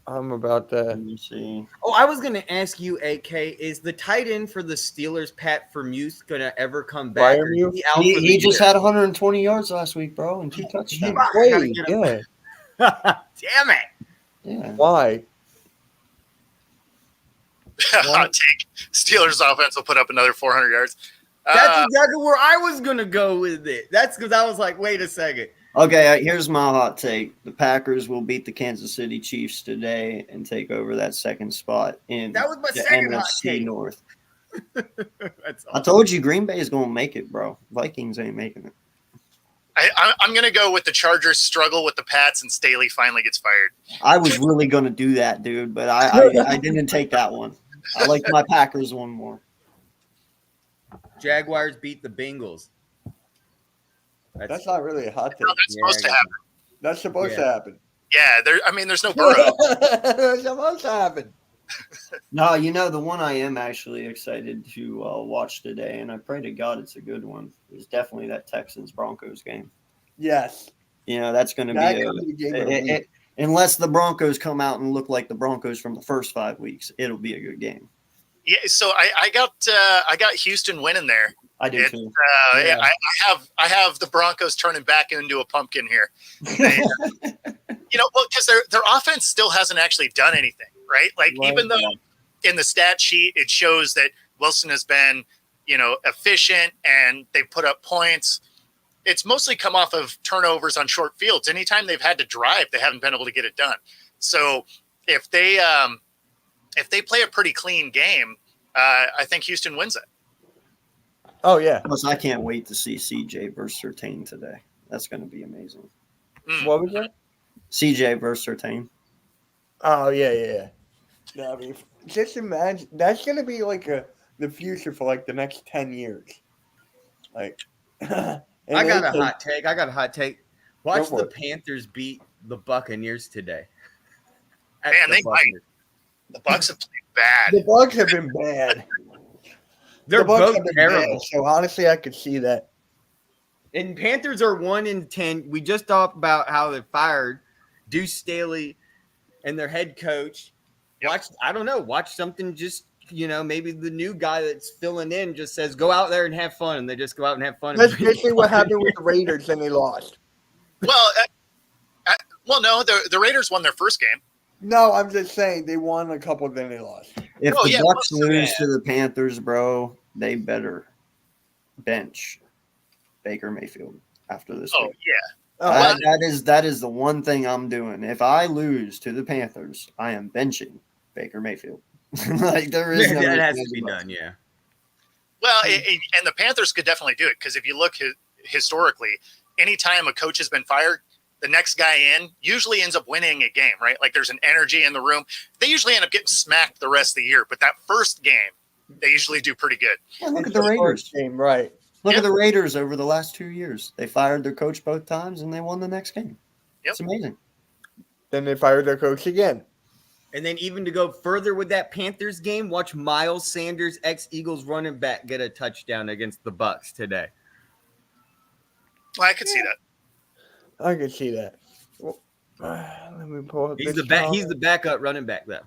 I'm about Let to. me see. Oh, I was going to ask you, AK, is the tight end for the Steelers, Pat Vermuth, going to ever come back? Or is Freiermuth? he out for the He just year? had 120 yards last week, bro, and 2 touchdowns. I gotta Wait, get him. yeah. Damn it. Yeah. Why? Hot take. Steelers offense will put up another 400 yards. That's exactly where I was going to go with it. That's because I was like, wait a second. Okay, here's my hot take. The Packers will beat the Kansas City Chiefs today and take over that second spot in That was my the second hot NFC take. North. That's I told you Green Bay is going to make it, bro. Vikings ain't making it. I'm going to go with the Chargers struggle with the Pats and Staley finally gets fired. I was really going to do that, dude, but I didn't take that one. I like my Packers one more. Jaguars beat the Bengals. That's not really a hot take. No, that's supposed to happen. That's supposed to happen. Yeah, there's no Burrow. That's supposed to happen. No, you know, the one I am actually excited to watch today, and I pray to God it's a good one, is definitely that Texans-Broncos game. Yes. You know, that's going to That be could be a game of the week. unless the Broncos come out and look like the Broncos from the first 5 weeks, it'll be a good game. Yeah, so I got Houston winning there. I do too. Yeah. I have the Broncos turning back into a pumpkin here. They, well, because their offense still hasn't actually done anything, right? Like even though in the stat sheet it shows that Wilson has been, efficient and they put up points, it's mostly come off of turnovers on short fields. Anytime they've had to drive, they haven't been able to get it done. So if they play a pretty clean game, I think Houston wins it. Oh, yeah. Plus, I can't wait to see CJ versus Surtain today. That's going to be amazing. What was that? CJ versus Surtain. Oh, yeah. I mean, just imagine. That's going to be like the future for like the next 10 years. Like, I got a hot take. Watch for the it. Panthers beat the Buccaneers today. Man, they might. The Bucs have played bad. The Bucs have been bad. They're The Bucs both have been terrible. bad, so honestly, I could see that. And Panthers are 1-10. We just talked about how they fired Deuce Staley and their head coach. Watch something just maybe the new guy that's filling in just says, "Go out there and have fun," and they just go out and have fun. That's basically what happened with the Raiders, and they lost. Well, no, the Raiders won their first game. No, I'm just saying they won a couple, then they lost. If Oh, the yeah, Bucks well, lose to the Panthers, bro, they better bench Baker Mayfield after this Oh week. yeah. Oh, That is the one thing I'm doing. If I lose to the Panthers, I am benching Baker Mayfield. Like there is no that has to ifs, be ands, or buts. done. Yeah. Well, and the Panthers could definitely do it because if you look historically, anytime a coach has been fired, the next guy in usually ends up winning a game, right? Like there's an energy in the room. They usually end up getting smacked the rest of the year, but that first game, they usually do pretty good. Yeah, look it's at the Raiders. first game, right? Look Yeah. at the Raiders over the last 2 years. They fired their coach both times and they won the next game. Yep. It's amazing. Then they fired their coach again. And then even to go further with that Panthers game, watch Miles Sanders, ex-Eagles running back, get a touchdown against the Bucks today. Well, I could see that. I can see that. Well, let me pull up He's this He's the backup running back though.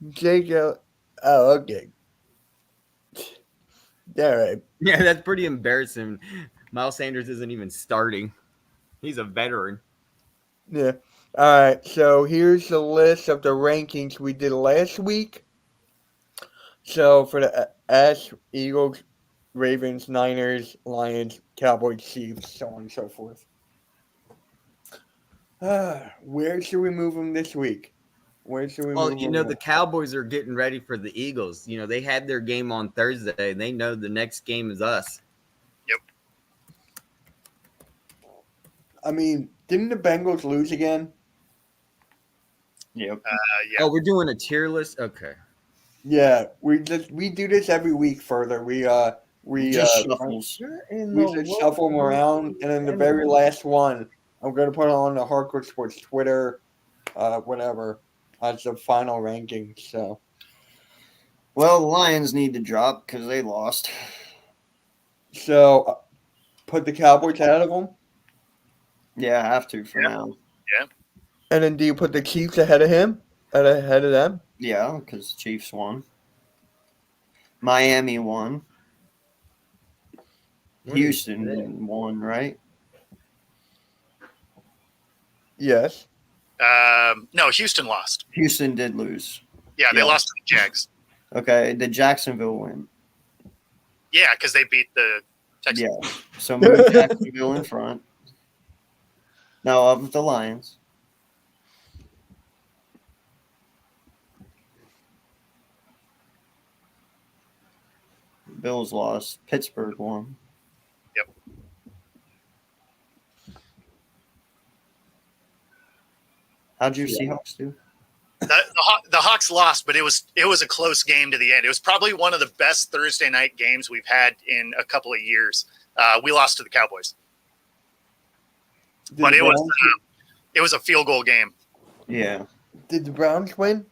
Jacob. Oh, okay. All right. Yeah, that's pretty embarrassing. Miles Sanders isn't even starting. He's a veteran. Yeah. All right. So here's the list of the rankings we did last week. So for the Ash, Eagles, Ravens, Niners, Lions, Cowboys, Chiefs, so on and so forth. Where should we move them this week? Where should we Well, move them? the Cowboys are getting ready for the Eagles. They had their game on Thursday. They know the next game is us. I mean, didn't the Bengals lose again? Yep. Yeah. Oh, we're doing a tier list? Okay. Yeah, we do this every week. Further, we Just shuffles. just shuffle them around, and then the very last one, I'm going to put on the Hardcore Sports Twitter, whatever, as the final ranking. So, Well, the Lions need to drop because they lost. put the Cowboys out of them, Yeah, I have to for Yeah. now. and then do you put the Chiefs ahead of him, ahead of them? Yeah, because Chiefs won. Miami won. Houston won, right? Yes. No, Houston lost. Houston did lose. Yeah, they Yeah. lost to the Jags. Okay, did Jacksonville win? Yeah, because they beat the Texans. Yeah. So move Jacksonville in front. No, of the Lions. Bills lost. Pittsburgh won. Yep. How'd your Seahawks do? The Hawks lost, but it was a close game to the end. It was probably one of the best Thursday night games we've had in a couple of years. We lost to the Cowboys, but it was a field goal game. Yeah. Did the Browns win?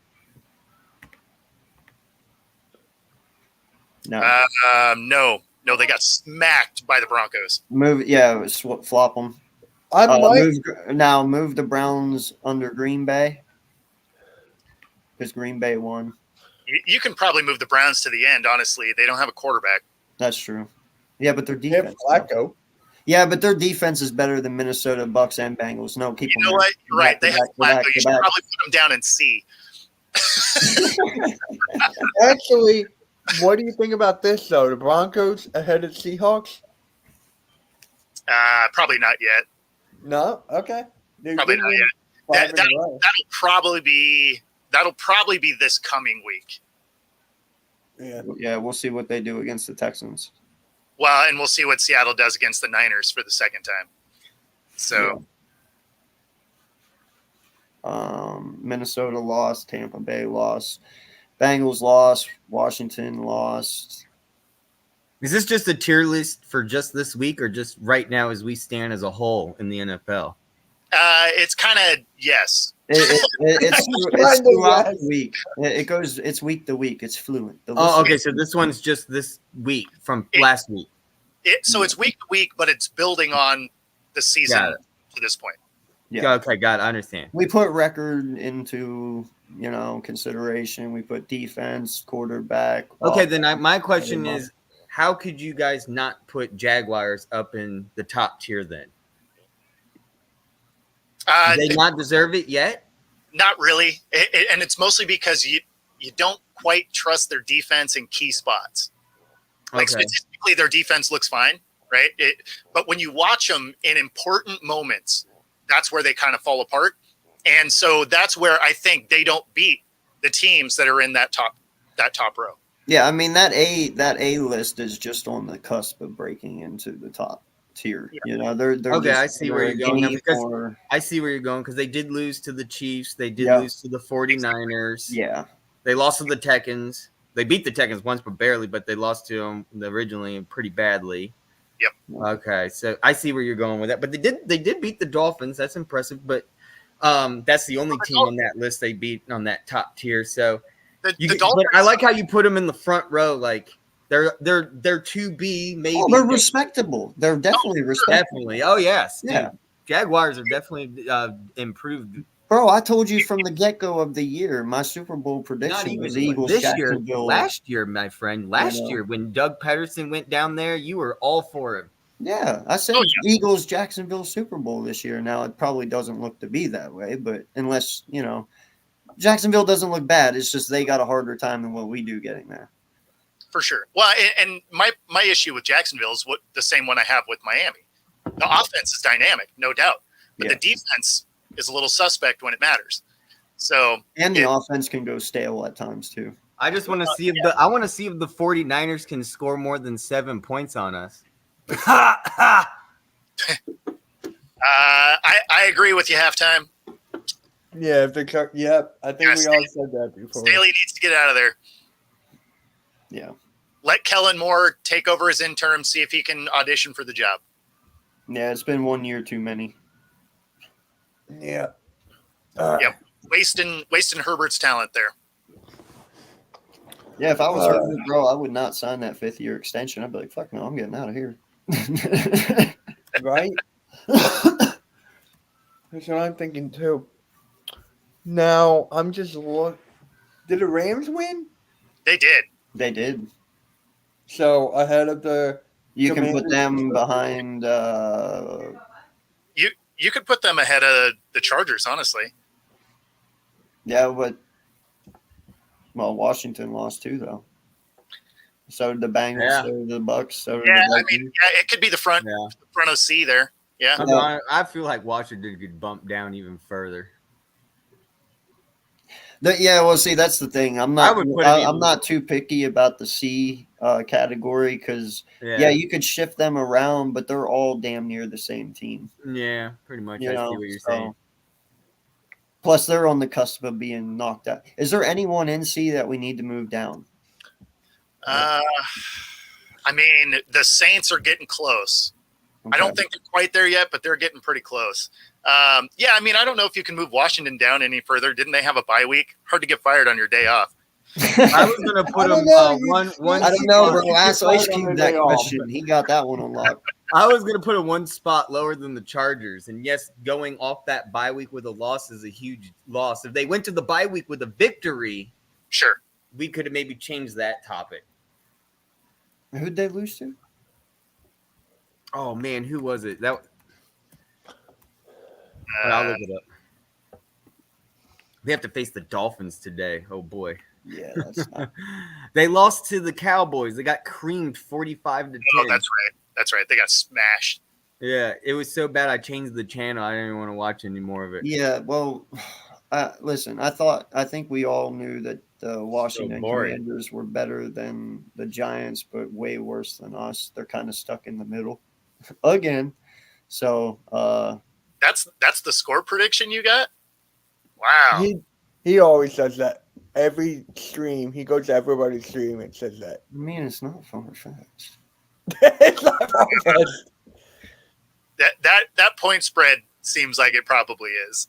No. No, they got smacked by the Broncos. Move. Yeah, flop them. I might. Move the Browns under Green Bay because Green Bay won. You can probably move the Browns to the end. Honestly, they don't have a quarterback. That's true. Yeah, but their They have defense. Flacco. Yeah, but their defense is better than Minnesota, Bucks, and Bengals. No, keep You them know there. what? You're right. They Go have back, Flacco. You should probably put them down in C. Actually, what do you think about this though? The Broncos ahead of Seahawks? Probably not yet. No. Okay. They Probably did not win yet. 5 in a row. That'll probably be this coming week. Yeah. Yeah, we'll see what they do against the Texans. Well, and we'll see what Seattle does against the Niners for the second time. So, Minnesota lost, Tampa Bay lost, Bengals lost, Washington lost. Is this just a tier list for just this week or just right now as we stand as a whole in the NFL? it's kind of yes. It's throughout the week. It's week to week. It's fluent. Okay. So this one's just this week from last week. So it's week to week, but it's building on the season to this point. Yeah. Okay, got it. I understand. We put record into consideration. We put defense, quarterback. Okay, offense, then my question everybody. is, how could you guys not put Jaguars up in the top tier then? Uh, Do they not deserve it yet? Not really, and it's mostly because you don't quite trust their defense in key spots. Like Okay. statistically, their defense looks fine, right? But when you watch them in important moments, that's where they kind of fall apart. And so that's where I think they don't beat the teams that are in that top row. Yeah, I mean that A list is just on the cusp of breaking into the top tier. Yeah. They're Okay, just I see where they're you're a going now game because for- I see where you're going because they did lose to the Chiefs. They did Yeah. lose to the 49ers. yeah. They lost to the Tekkens. They beat the Tekkens once, but barely. But they lost to them originally pretty badly. Yep. Okay, so I see where you're going with that. But they did beat the Dolphins. That's impressive. But that's the only team on that list they beat on that top tier. So The but Dolphins, I like how you put them in the front row. Like they're 2B maybe. Oh, they're respectable. They're definitely respectable. Definitely. Oh yes. Dude. Yeah. Jaguars are definitely improved. Bro, I told you from the get-go of the year, my Super Bowl Not prediction was even Eagles this year. Jacksonville. Last year, my friend. Last know. year when Doug Pederson went down there, you were all for him. Yeah, I said Oh, Eagles Jacksonville Super Bowl this year. Now it probably doesn't look to be that way, but unless, Jacksonville doesn't look bad. It's just they got a harder time than what we do getting there. for sure. Well, and my issue with Jacksonville is the same one I have with Miami. The offense is dynamic, no doubt, but the defense is a little suspect when it matters. So And the offense can go stale at times too. I just want to see if the 49ers can score more than 7 points on us. I agree with you. Halftime. Yeah, if the yep, I think Yeah, we all said that before. Staley needs to get out of there. Yeah. Let Kellen Moore take over as interim. See if he can audition for the job. Yeah, it's been 1 year too many. Yeah. Yep. Wasting Herbert's talent there. Yeah, if I was Herbert, bro, I would not sign that 5th-year extension. I'd be like, fuck no, I'm getting out of here. Right? That's what I'm thinking too. Now, I'm just did the Rams win? They did. They did. So, ahead of the You can put Commanders? them behind You could put them ahead of the Chargers, honestly. yeah, but Washington lost too though. So did the Bengals, Yeah. so did the Bucks, so did Yeah, the I mean, yeah, it could be the front OC there. Yeah. I feel like Washington could bump down even further. Well, see, that's the thing. I'm not. I would put it I'm in- not too picky about the C category because you could shift them around, but they're all damn near the same team. Yeah, pretty much. You I know, see what you're so- saying. Plus, they're on the cusp of being knocked out. Is there anyone in C that we need to move down? I mean, the Saints are getting close. I don't think they're quite there yet, but they're getting pretty close. Yeah, I mean, I don't know if you can move Washington down any further. Didn't they have a bye week? Hard to get fired on your day off. I was gonna put I him don't know, one. I don't know, bro. You Ask decide Ice on Cube the that day off. question. He got that one unlocked. I was gonna put it one spot lower than the Chargers, and yes, going off that bye week with a loss is a huge loss. If they went to the bye week with a victory, Sure. we could have maybe changed that topic. Who'd they lose to? Oh man, who was it? But I'll look it up. They have to face the Dolphins today. Oh boy. Yeah, that's not. They lost to the Cowboys. They got creamed 45 to 10. Oh, that's right. That's right. They got smashed. Yeah, it was so bad I changed the channel. I didn't even want to watch any more of it. Yeah, well, listen, I think we all knew that the Washington boring. Commanders were better than the Giants, but way worse than us. They're kind of stuck in the middle again. So, That's the score prediction you got? Wow. He always does that. Every stream, he goes to everybody's stream and says that. I mean, it's not far fetched. It's not far-fetched. That point spread seems like it probably is.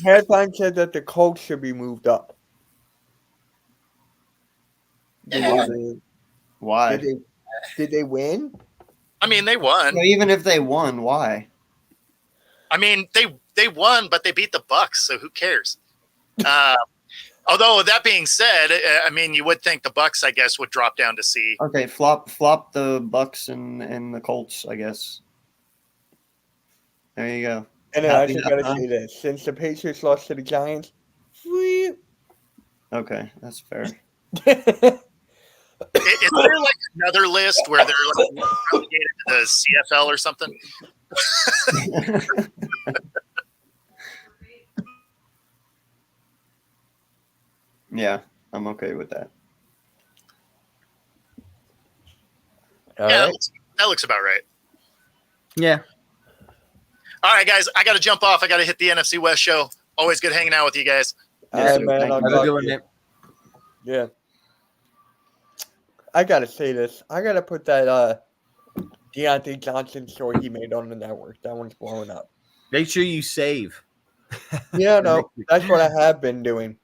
Halftime said that the Colts should be moved up. Why? Did they win? I mean, they won. Well, even if they won, why? I mean, they won, but they beat the Bucks, so who cares? Although that being said, I mean, you would think the Bucks, I guess, would drop down to C. Okay, flop the Bucks and the Colts, I guess. There you go. And then I Happy just enough, gotta huh? say this: since the Patriots lost to the Giants, Okay, that's fair. Is there like another list where they're like relegated to the CFL or something? Yeah, I'm okay with that. all Yeah, right. that looks about right. Yeah. All right, guys, I got to jump off. I got to hit the NFC West show. Always good hanging out with you guys. All Yes, right, sir. man. Thank I'll you. Have a talk good to one, you. man. Yeah. I gotta say this. I gotta put that Deontay Johnson story he made on the network. That one's blowing up. Make sure you save. Yeah, no, that's what I have been doing.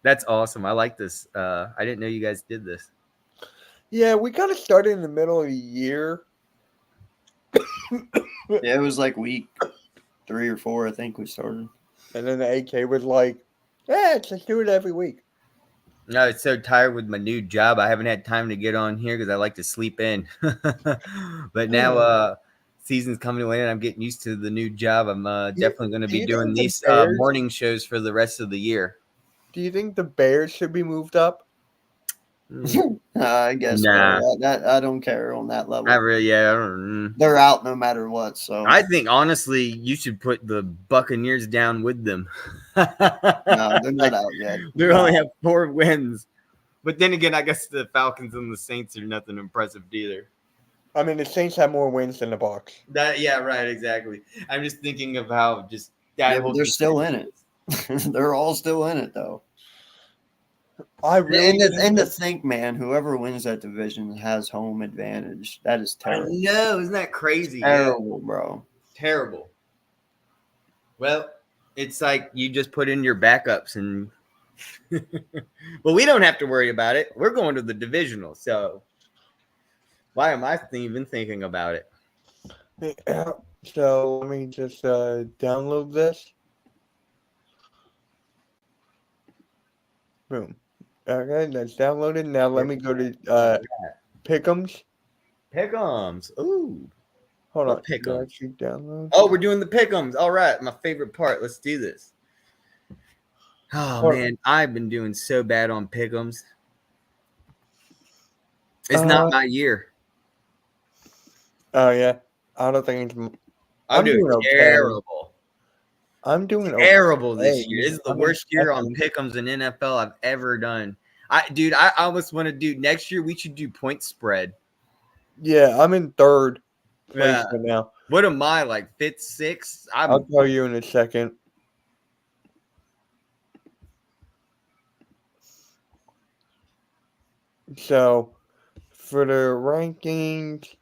That's awesome. I like this. I didn't know you guys did this. Yeah, we kind of started in the middle of the year. Yeah, it was like week 3 or 4, I think we started. And then the AK was like, yeah, let's do it every week. No, it's so tired with my new job. I haven't had time to get on here because I like to sleep in. But now season's coming away and I'm getting used to the new job. I'm definitely going to do be you doing think the these Bears- morning shows for the rest of the year. Do you think the Bears should be moved up? I guess Nah. so. I don't care on that level. I really, yeah. I don't- They're out no matter what. So I think honestly, you should put the Buccaneers down with them. no, they're not out yet. They No. only have 4 wins. But then again, I guess the Falcons and the Saints are nothing impressive either. I mean, the Saints have more wins than the Bucks. Yeah, right, exactly. I'm just thinking of how just that Yeah, but whole they're still in it. They're all still in it though. I really And to think, man, whoever wins that division has home advantage. That is I terrible. know, isn't that crazy? Terrible, bro. Terrible. Well, it's like you just put in your backups and well, we don't have to worry about it. We're going to the divisional, so why am I even thinking about it? Yeah. So let me just download this. Boom. Okay, that's downloaded. Now let me go to Pick'ems. Pick'ems. Ooh. Hold What on. Pick'ems? Do I actually download? Oh, we're doing the pick'ems. All right, my favorite part. Let's do this. Oh Hold- man, I've been doing so bad on pick'ems. It's not my year. Oh yeah. I don't think it's. I'm doing doing okay. terrible. I'm doing Terrible this okay. year. This is the I'm in worst year on second. pick'ems in NFL I've ever done. I almost want to do next year. We should do point spread. Yeah, I'm in third place Yeah. right now. What am I like? 5th, 6th? I'll tell you in a second. So, for the rankings,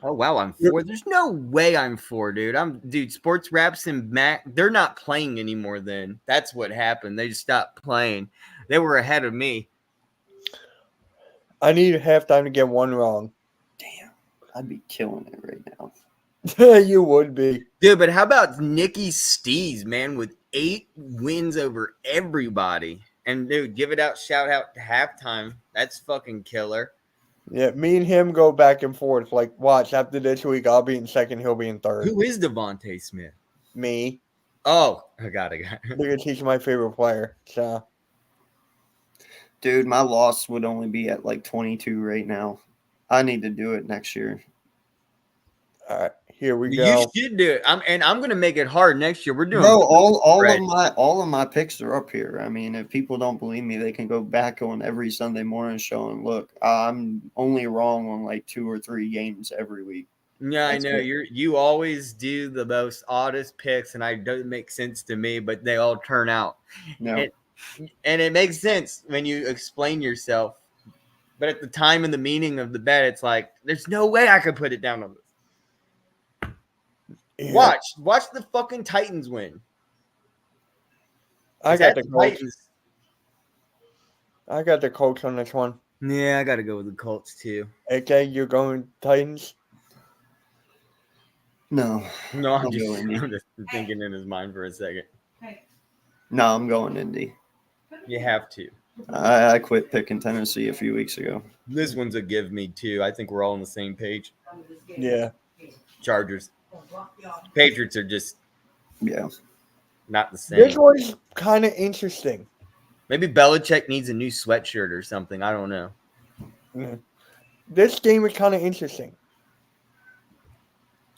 Oh wow, I'm 4. There's no way I'm 4, dude. Sports Raps and Mac, they're not playing anymore then. That's what happened. They just stopped playing. They were ahead of me. I need halftime to get one wrong. Damn, I'd be killing it right now. You would be. Dude, but how about Nikki Stees, man, with 8 wins over everybody? And dude, give it out, shout out to halftime. That's fucking killer. Yeah, me and him go back and forth. Like, watch, after this week, I'll be in second, he'll be in third. Who is Devontae Smith? Me, Oh, I got it. because he's my favorite player. So, Dude, my loss would only be at like 22 right now. I need to do it next year. all right, here we You go. should do it. I'm gonna make it hard next year. We're doing Bro, all Right. of my picks are up here. I mean, if people don't believe me, they can go back on every Sunday morning show and look. I'm only wrong on like 2 or 3 games every week. Yeah, I That's know. it. You always do the most oddest picks, and it doesn't make sense to me, but they all turn out. No, And it makes sense when you explain yourself. But at the time and the meaning of the bet, it's like there's no way I could put it down on this. Yeah, Watch the fucking Titans win. I It's got at the Colts. Titans. I got the Colts on this one. Yeah, I got to go with the Colts too. AK, you're going Titans? no, No, I'm I'll just, go Indy. I'm just thinking in his mind for a second. No, I'm going Indy. You have to. I quit picking Tennessee a few weeks ago. This one's a give me too. I think we're all on the same page. Yeah. Chargers. Patriots are just Yeah. not the This same. one's kind of interesting. Maybe Belichick needs a new sweatshirt or something. I don't know. Yeah. This game is kind of interesting.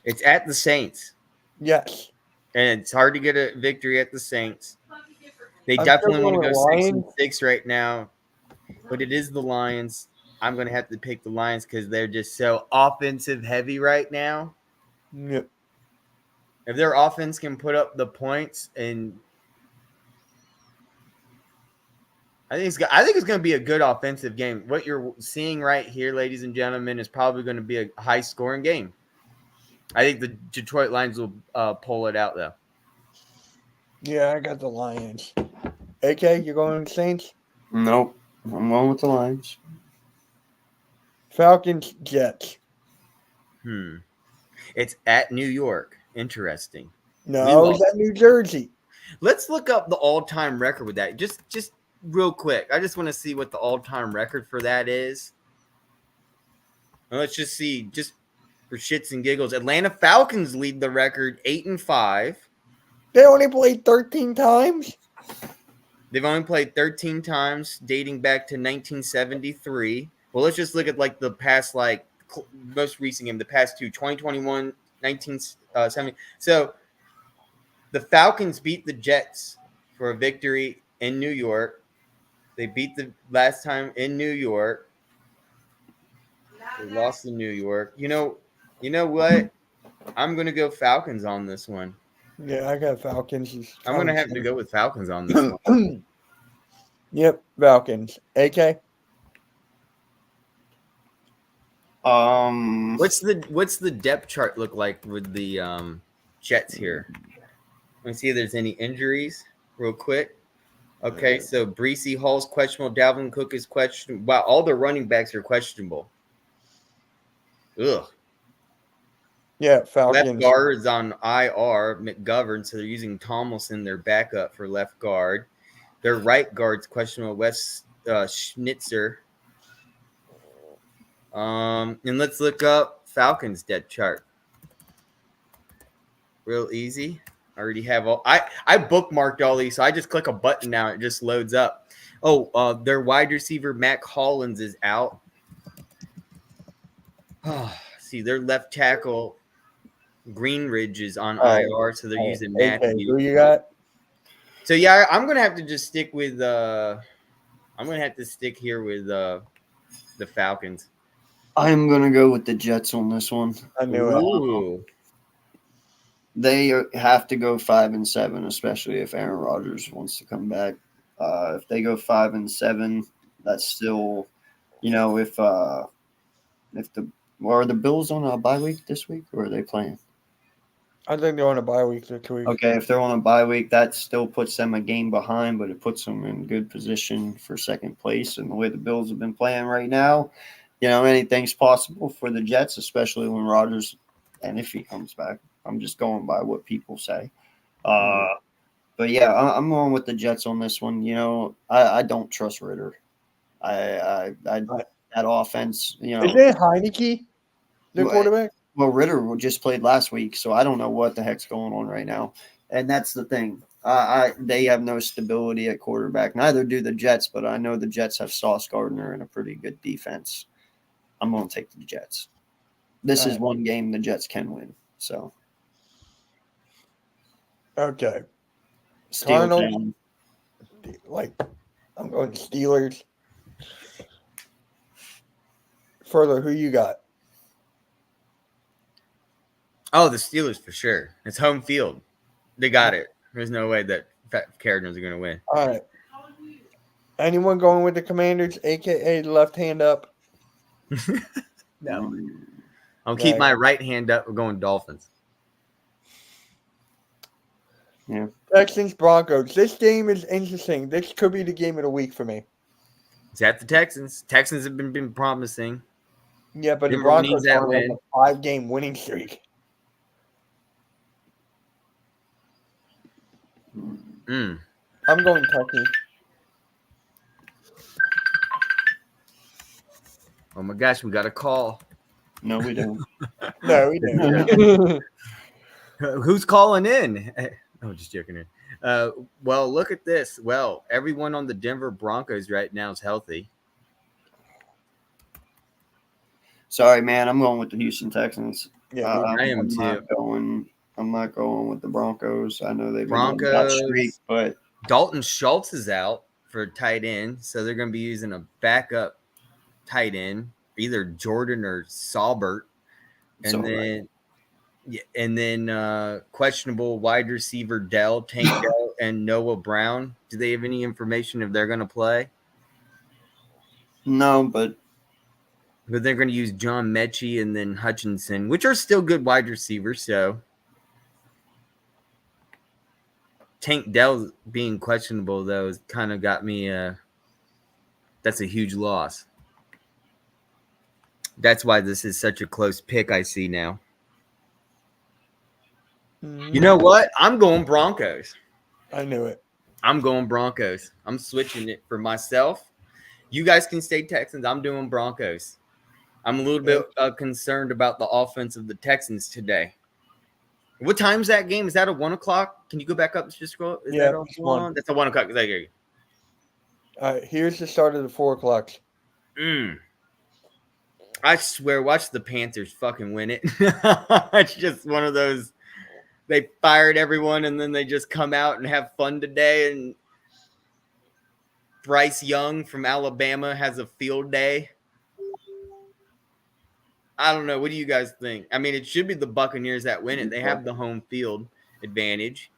It's at the Saints, Yes. and it's hard to get a victory at the Saints. They I'm still definitely want to going go with 6-6 right now, but it is the Lions. I'm going to have to pick the Lions because they're just so offensive heavy right now. Yep. If their offense can put up the points, and I think it's going to be a good offensive game. What you're seeing right here, ladies and gentlemen, is probably going to be a high scoring game. I think the Detroit Lions will pull it out though. Yeah, I got the Lions. AK, you going with the Saints? Nope. I'm going with the Lions. Falcons, Jets. It's at New York. Interesting. No, it's at New Jersey. Let's look up the all-time record with that. Just real quick. I just want to see what the all-time record for that is. And let's just see, just for shits and giggles. Atlanta Falcons lead the record 8-5. They only played 13 times? They've only played 13 times, dating back to 1973. Well, let's just look at like the past, like most recent game, the past two, 2021, 1970. So the Falcons beat the Jets for a victory in New York. They beat the last time in New York. They lost in New York. You know what? I'm gonna go Falcons on this one. Yeah, I got Falcons. I'm gonna have to go with Falcons on this one. Yep, Falcons. AK? What's the depth chart look like with the Jets here? Let me see if there's any injuries real quick. Okay, so Breesy Hall's questionable. Dalvin Cook is questionable. Wow, all the running backs are questionable. Ugh. Yeah, Falcons. Left guard is on IR, McGovern, so they're using Tomlinson, their backup, for left guard. Their right guard's questionable, Wes Schnitzer. And let's look up Falcons depth chart. Real easy. I already have all. I bookmarked all these, so I just click a button now. It just loads up. Oh, their wide receiver Mac Hollins is out. See, their left tackle Greenridge is on IR, so they're using Matthew. Who you got? So yeah, I'm gonna have to just stick with. I'm gonna have to stick here with the Falcons. I'm going to go with the Jets on this one. I knew it. Ooh. They have to go 5-7, especially if Aaron Rodgers wants to come back. If they go 5-7, that's still, if are the Bills on a bye week this week, or are they playing? I think they're on a bye week this week. Okay, if they're on a bye week, that still puts them a game behind, but it puts them in good position for second place. And the way the Bills have been playing right now, anything's possible for the Jets, especially when Rodgers, and if he comes back. I'm just going by what people say. But yeah, I'm going with the Jets on this one. I don't trust Ritter. That offense, Is it Heineke, the quarterback? Well, Ritter just played last week, so I don't know what the heck's going on right now. And that's the thing. They have no stability at quarterback. Neither do the Jets, but I know the Jets have Sauce Gardner and a pretty good defense. I'm going to take the Jets. This is one game the Jets can win. So, okay. Cardinals, I'm going Steelers. Further, who you got? Oh, the Steelers for sure. It's home field. They got it. There's no way that Cardinals are going to win. All right. Anyone going with the Commanders, a.k.a. left hand up? No. I'll keep my right hand up. We're going Dolphins. Yeah. Texans, Broncos. This game is interesting. This could be the game of the week for me. It's at the Texans. Texans have been promising. Yeah, but the Denver Broncos needs that are on win. a 5-game winning streak. I'm going Tucky. Oh my gosh, we got a call. No, we don't. No, we don't. Who's calling in? Oh, just joking. Well, look at this. Well, everyone on the Denver Broncos right now is healthy. Sorry, man. I'm going with the Houston Texans. Yeah, me I am I'm too. I'm not going with the Broncos. I know they've been on a hot Broncos. streak, but Dalton Schultz is out for tight end, so they're going to be using a backup tight end, either Jordan or Saubert, it's and all right. then questionable wide receiver Tank Dell, and Noah Brown. Do they have any information if they're going to play? No, but They're going to use John Mechie and then Hutchinson, which are still good wide receivers. So Tank Dell being questionable, though, kind of got me. That's a huge loss. That's why this is such a close pick. I see now. You know what? I'm going Broncos. I knew it. I'm going Broncos. I'm switching it for myself. You guys can stay Texans. I'm doing Broncos. I'm a little bit concerned about the offense of the Texans today. What time's that game? Is that a 1 o'clock? Can you go back up? Just scroll. Is that it's 1. That's a 1 o'clock. All right, here's the start of the 4 o'clock. I swear, watch the Panthers fucking win it. It's just one of those. They fired everyone, and then they just come out and have fun today. And Bryce Young from Alabama has a field day. I don't know. What do you guys think? I mean, it should be the Buccaneers that win it. They have the home field advantage.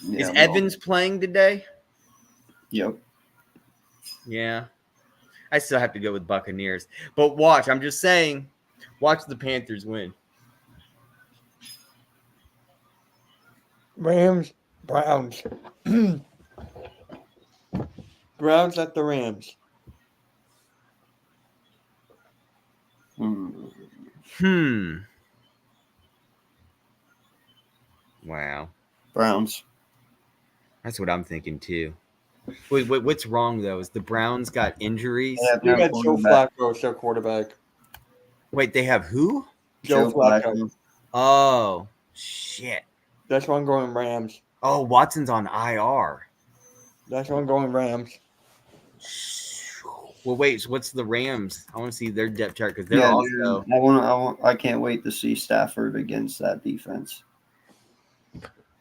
yeah, Is Evans playing today? Yep. Yeah. I still have to go with Buccaneers. But watch. I'm just saying, watch the Panthers win. Rams, Browns. Browns at the Rams. Wow. Browns. That's what I'm thinking too. What's wrong though? Is the Browns got injuries? You got Joe Flacco as their quarterback. Wait, they have who? Joe Flacco. Oh, shit. That's why I'm going Rams. Oh, Watson's on IR. That's why I'm going Rams. Well, wait. So what's the Rams? I want to see their depth chart because they're also. Dude, I can't wait to see Stafford against that defense.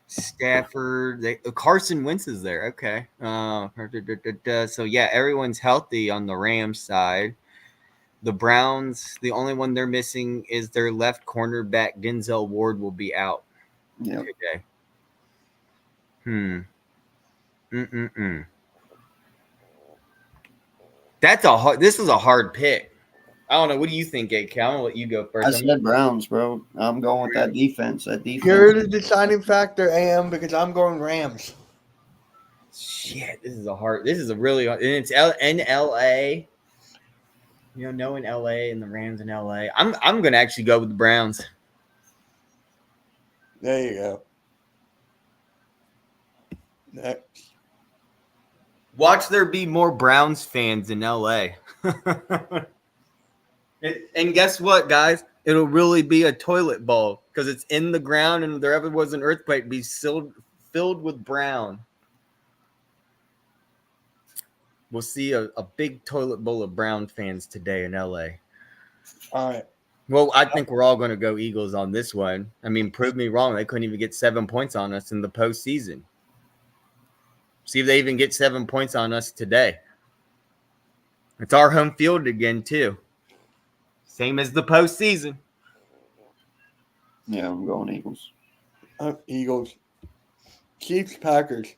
Stafford, Carson Wentz is there. Okay. So yeah, everyone's healthy on the Rams side. The Browns, the only one they're missing is their left cornerback. Denzel Ward will be out today. That's a hard. This is a hard pick. I don't know. What do you think, AK? I'm gonna let you go first. I said Browns, bro. I'm going with that defense. That defense. You're the deciding factor, AM, because I'm going Rams. Shit, this is a hard. This is a really. And it's in LA. You know, knowing LA and the Rams in LA, I'm gonna actually go with the Browns. There you go. Next. Watch there be more Browns fans in LA. And guess what, guys? It'll really be a toilet bowl because it's in the ground, and if there ever was an earthquake, it'd be filled with brown. We'll see a big toilet bowl of Brown fans today in LA. All right. Well, I think we're all going to go Eagles on this one. I mean, prove me wrong. They couldn't even get 7 points on us in the postseason. See if they even get 7 points on us today. It's our home field again, too. Same as the postseason. Yeah, I'm going Eagles. Eagles. Chiefs, Packers.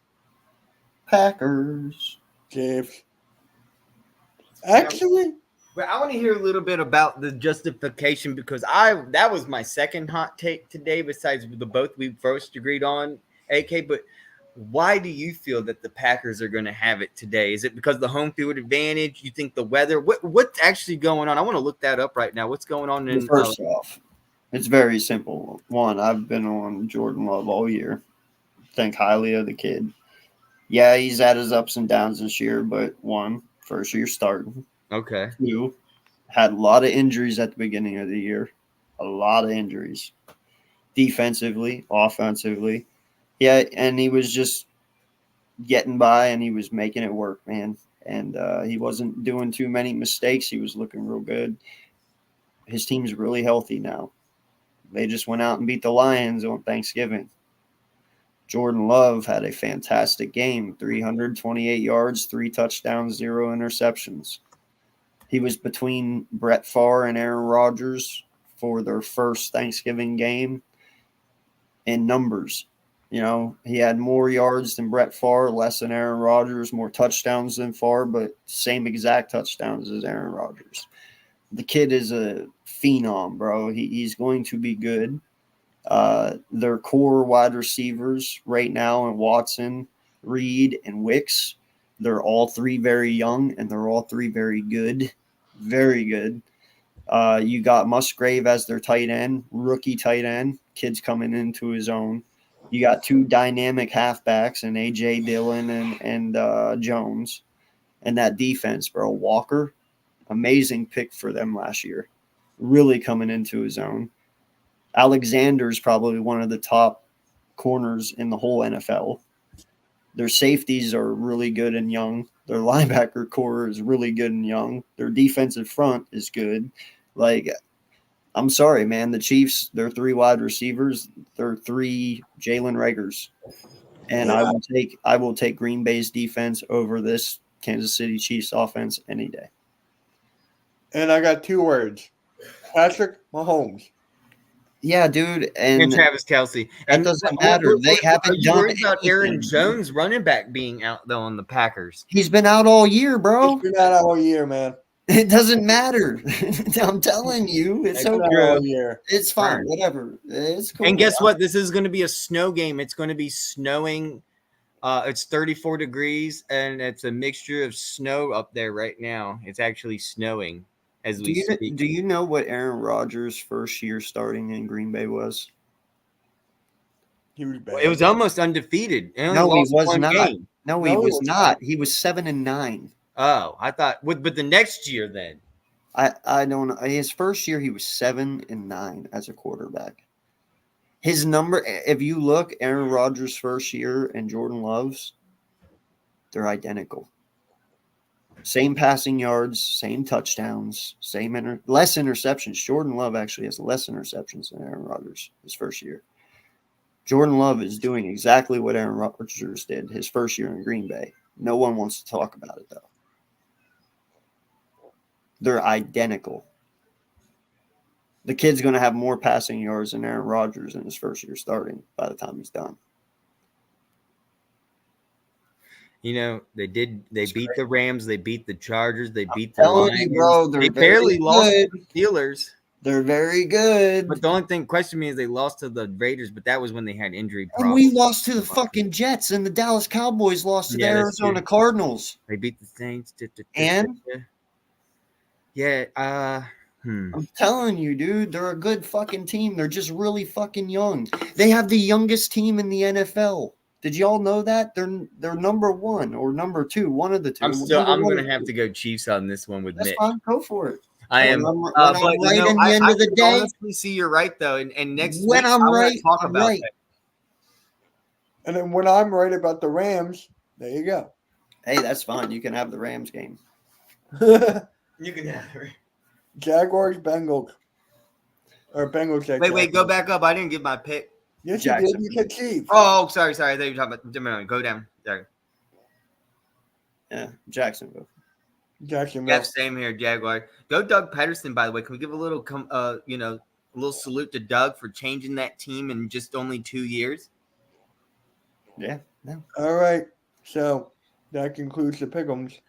Packers. Chiefs. Actually, But I want to hear a little bit about the justification because that was my second hot take today besides the both we first agreed on, AK. But why do you feel that the Packers are going to have it today? Is it because the home field advantage? You think the weather? What's actually going on? I want to look that up right now. What's going on in First off, it's very simple. One, I've been on Jordan Love all year. Think highly of the kid. Yeah, he's had his ups and downs this year, but first year starting. Okay. Two, had a lot of injuries at the beginning of the year. A lot of injuries. Defensively, offensively. Yeah, and he was just getting by and he was making it work, man. And he wasn't doing too many mistakes. He was looking real good. His team's really healthy now. They just went out and beat the Lions on Thanksgiving. Jordan Love had a fantastic game, 328 yards, 3 touchdowns, 0 interceptions. He was between Brett Favre and Aaron Rodgers for their first Thanksgiving game in numbers. You know, he had more yards than Brett Favre, less than Aaron Rodgers, more touchdowns than Favre, but same exact touchdowns as Aaron Rodgers. The kid is a phenom, bro. He's going to be good. Their core wide receivers right now in Watson, Reed, and Wicks, they're all three very young and they're all three very good. Very good. You got Musgrave as their tight end, rookie tight end, kid's coming into his own. You got two dynamic halfbacks and A.J. Dillon and Jones. And that defense, bro, Walker, amazing pick for them last year. Really coming into his own. Alexander's probably one of the top corners in the whole NFL. Their safeties are really good and young. Their linebacker core is really good and young. Their defensive front is good. Like, I'm sorry, man. The Chiefs, they're 3 wide receivers. They're 3 Jalen Raegers. And Yeah. I will take Green Bay's defense over this Kansas City Chiefs offense any day. And I got 2 words. Patrick Mahomes. Yeah, dude. And Travis Kelce. That doesn't matter. They haven't Are you done worried about Aaron anything. Jones, running back, being out though on the Packers? He's been out all year, bro. He's been out all year, man. It doesn't matter. I'm telling you, it's He's been okay. out all year. It's fine. Fine. Whatever. It's cool. And guess what? This is going to be a snow game. It's going to be snowing. It's 34 degrees, and it's a mixture of snow up there right now. It's actually snowing as we speak. Do you know what Aaron Rodgers' first year starting in Green Bay was? He was bad. It was almost undefeated. He only No, he lost was one not. game. No, he was not. He was 7-9. Oh, I thought, but the next year then. I don't know. His first year, he was 7-9 as a quarterback. His number, if you look, Aaron Rodgers' first year and Jordan Love's, they're identical. Same passing yards, same touchdowns, less interceptions. Jordan Love actually has less interceptions than Aaron Rodgers his first year. Jordan Love is doing exactly what Aaron Rodgers did his first year in Green Bay. No one wants to talk about it, though. They're identical. The kid's going to have more passing yards than Aaron Rodgers in his first year starting by the time he's done. You know, they beat the Rams, they beat the Chargers, they beat the telling Lions. you, bro, They barely lost to the Steelers. They're very good. But the only question me is they lost to the Raiders, but that was when they had injury And problems. we lost to the fucking Jets, and the Dallas Cowboys lost to the Yeah, that's Arizona true. Cardinals. They beat the Saints. And? Yeah, I'm telling you, dude, they're a good fucking team. They're just really fucking young. They have the youngest team in the NFL. Did y'all know that? They're number 1 or number 2, one of the two. I'm gonna have to go Chiefs on this one with That's Mitch. fine. Go for it. I am. When I'm but, right at the end of the I day, honestly see you're right though. And next when week, I'm I wanna right, talk I'm about right. that. And then when I'm right about the Rams, there you go. Hey, that's fine. You can have the Rams game. You can have it. Jaguars, Bengals. Or Bengals. Wait, go back up. I didn't give my pick. Yes, you did. You said Chiefs. Oh, sorry. I thought you were talking about. Go down. Sorry. Yeah, Jacksonville. Jacksonville. Yeah, same here, Jaguar. Go Doug Peterson, by the way. Can we give a little a little salute to Doug for changing that team in just only 2 years? Yeah. No. All right. So that concludes the pick'ems.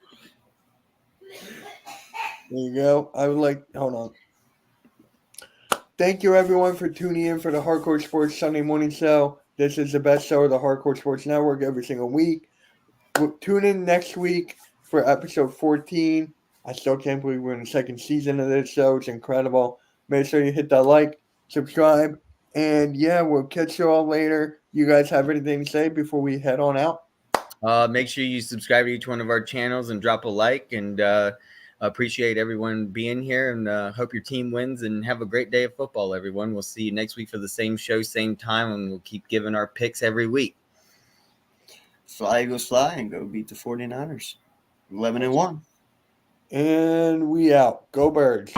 There you go. Hold on. Thank you, everyone, for tuning in for the Hardcore Sports Sunday Morning Show. This is the best show of the Hardcore Sports Network every single week. Tune in next week for episode 14. I still can't believe we're in the second season of this show. It's incredible. Make sure you hit that like, subscribe, and yeah, we'll catch you all later. You guys have anything to say before we head on out? Make sure you subscribe to each one of our channels and drop a like and Appreciate everyone being here, and hope your team wins, and have a great day of football, everyone. We'll see you next week for the same show, same time, and we'll keep giving our picks every week. Fly, Eagles, fly, and go beat the 49ers. 11-1. And we out. Go Birds.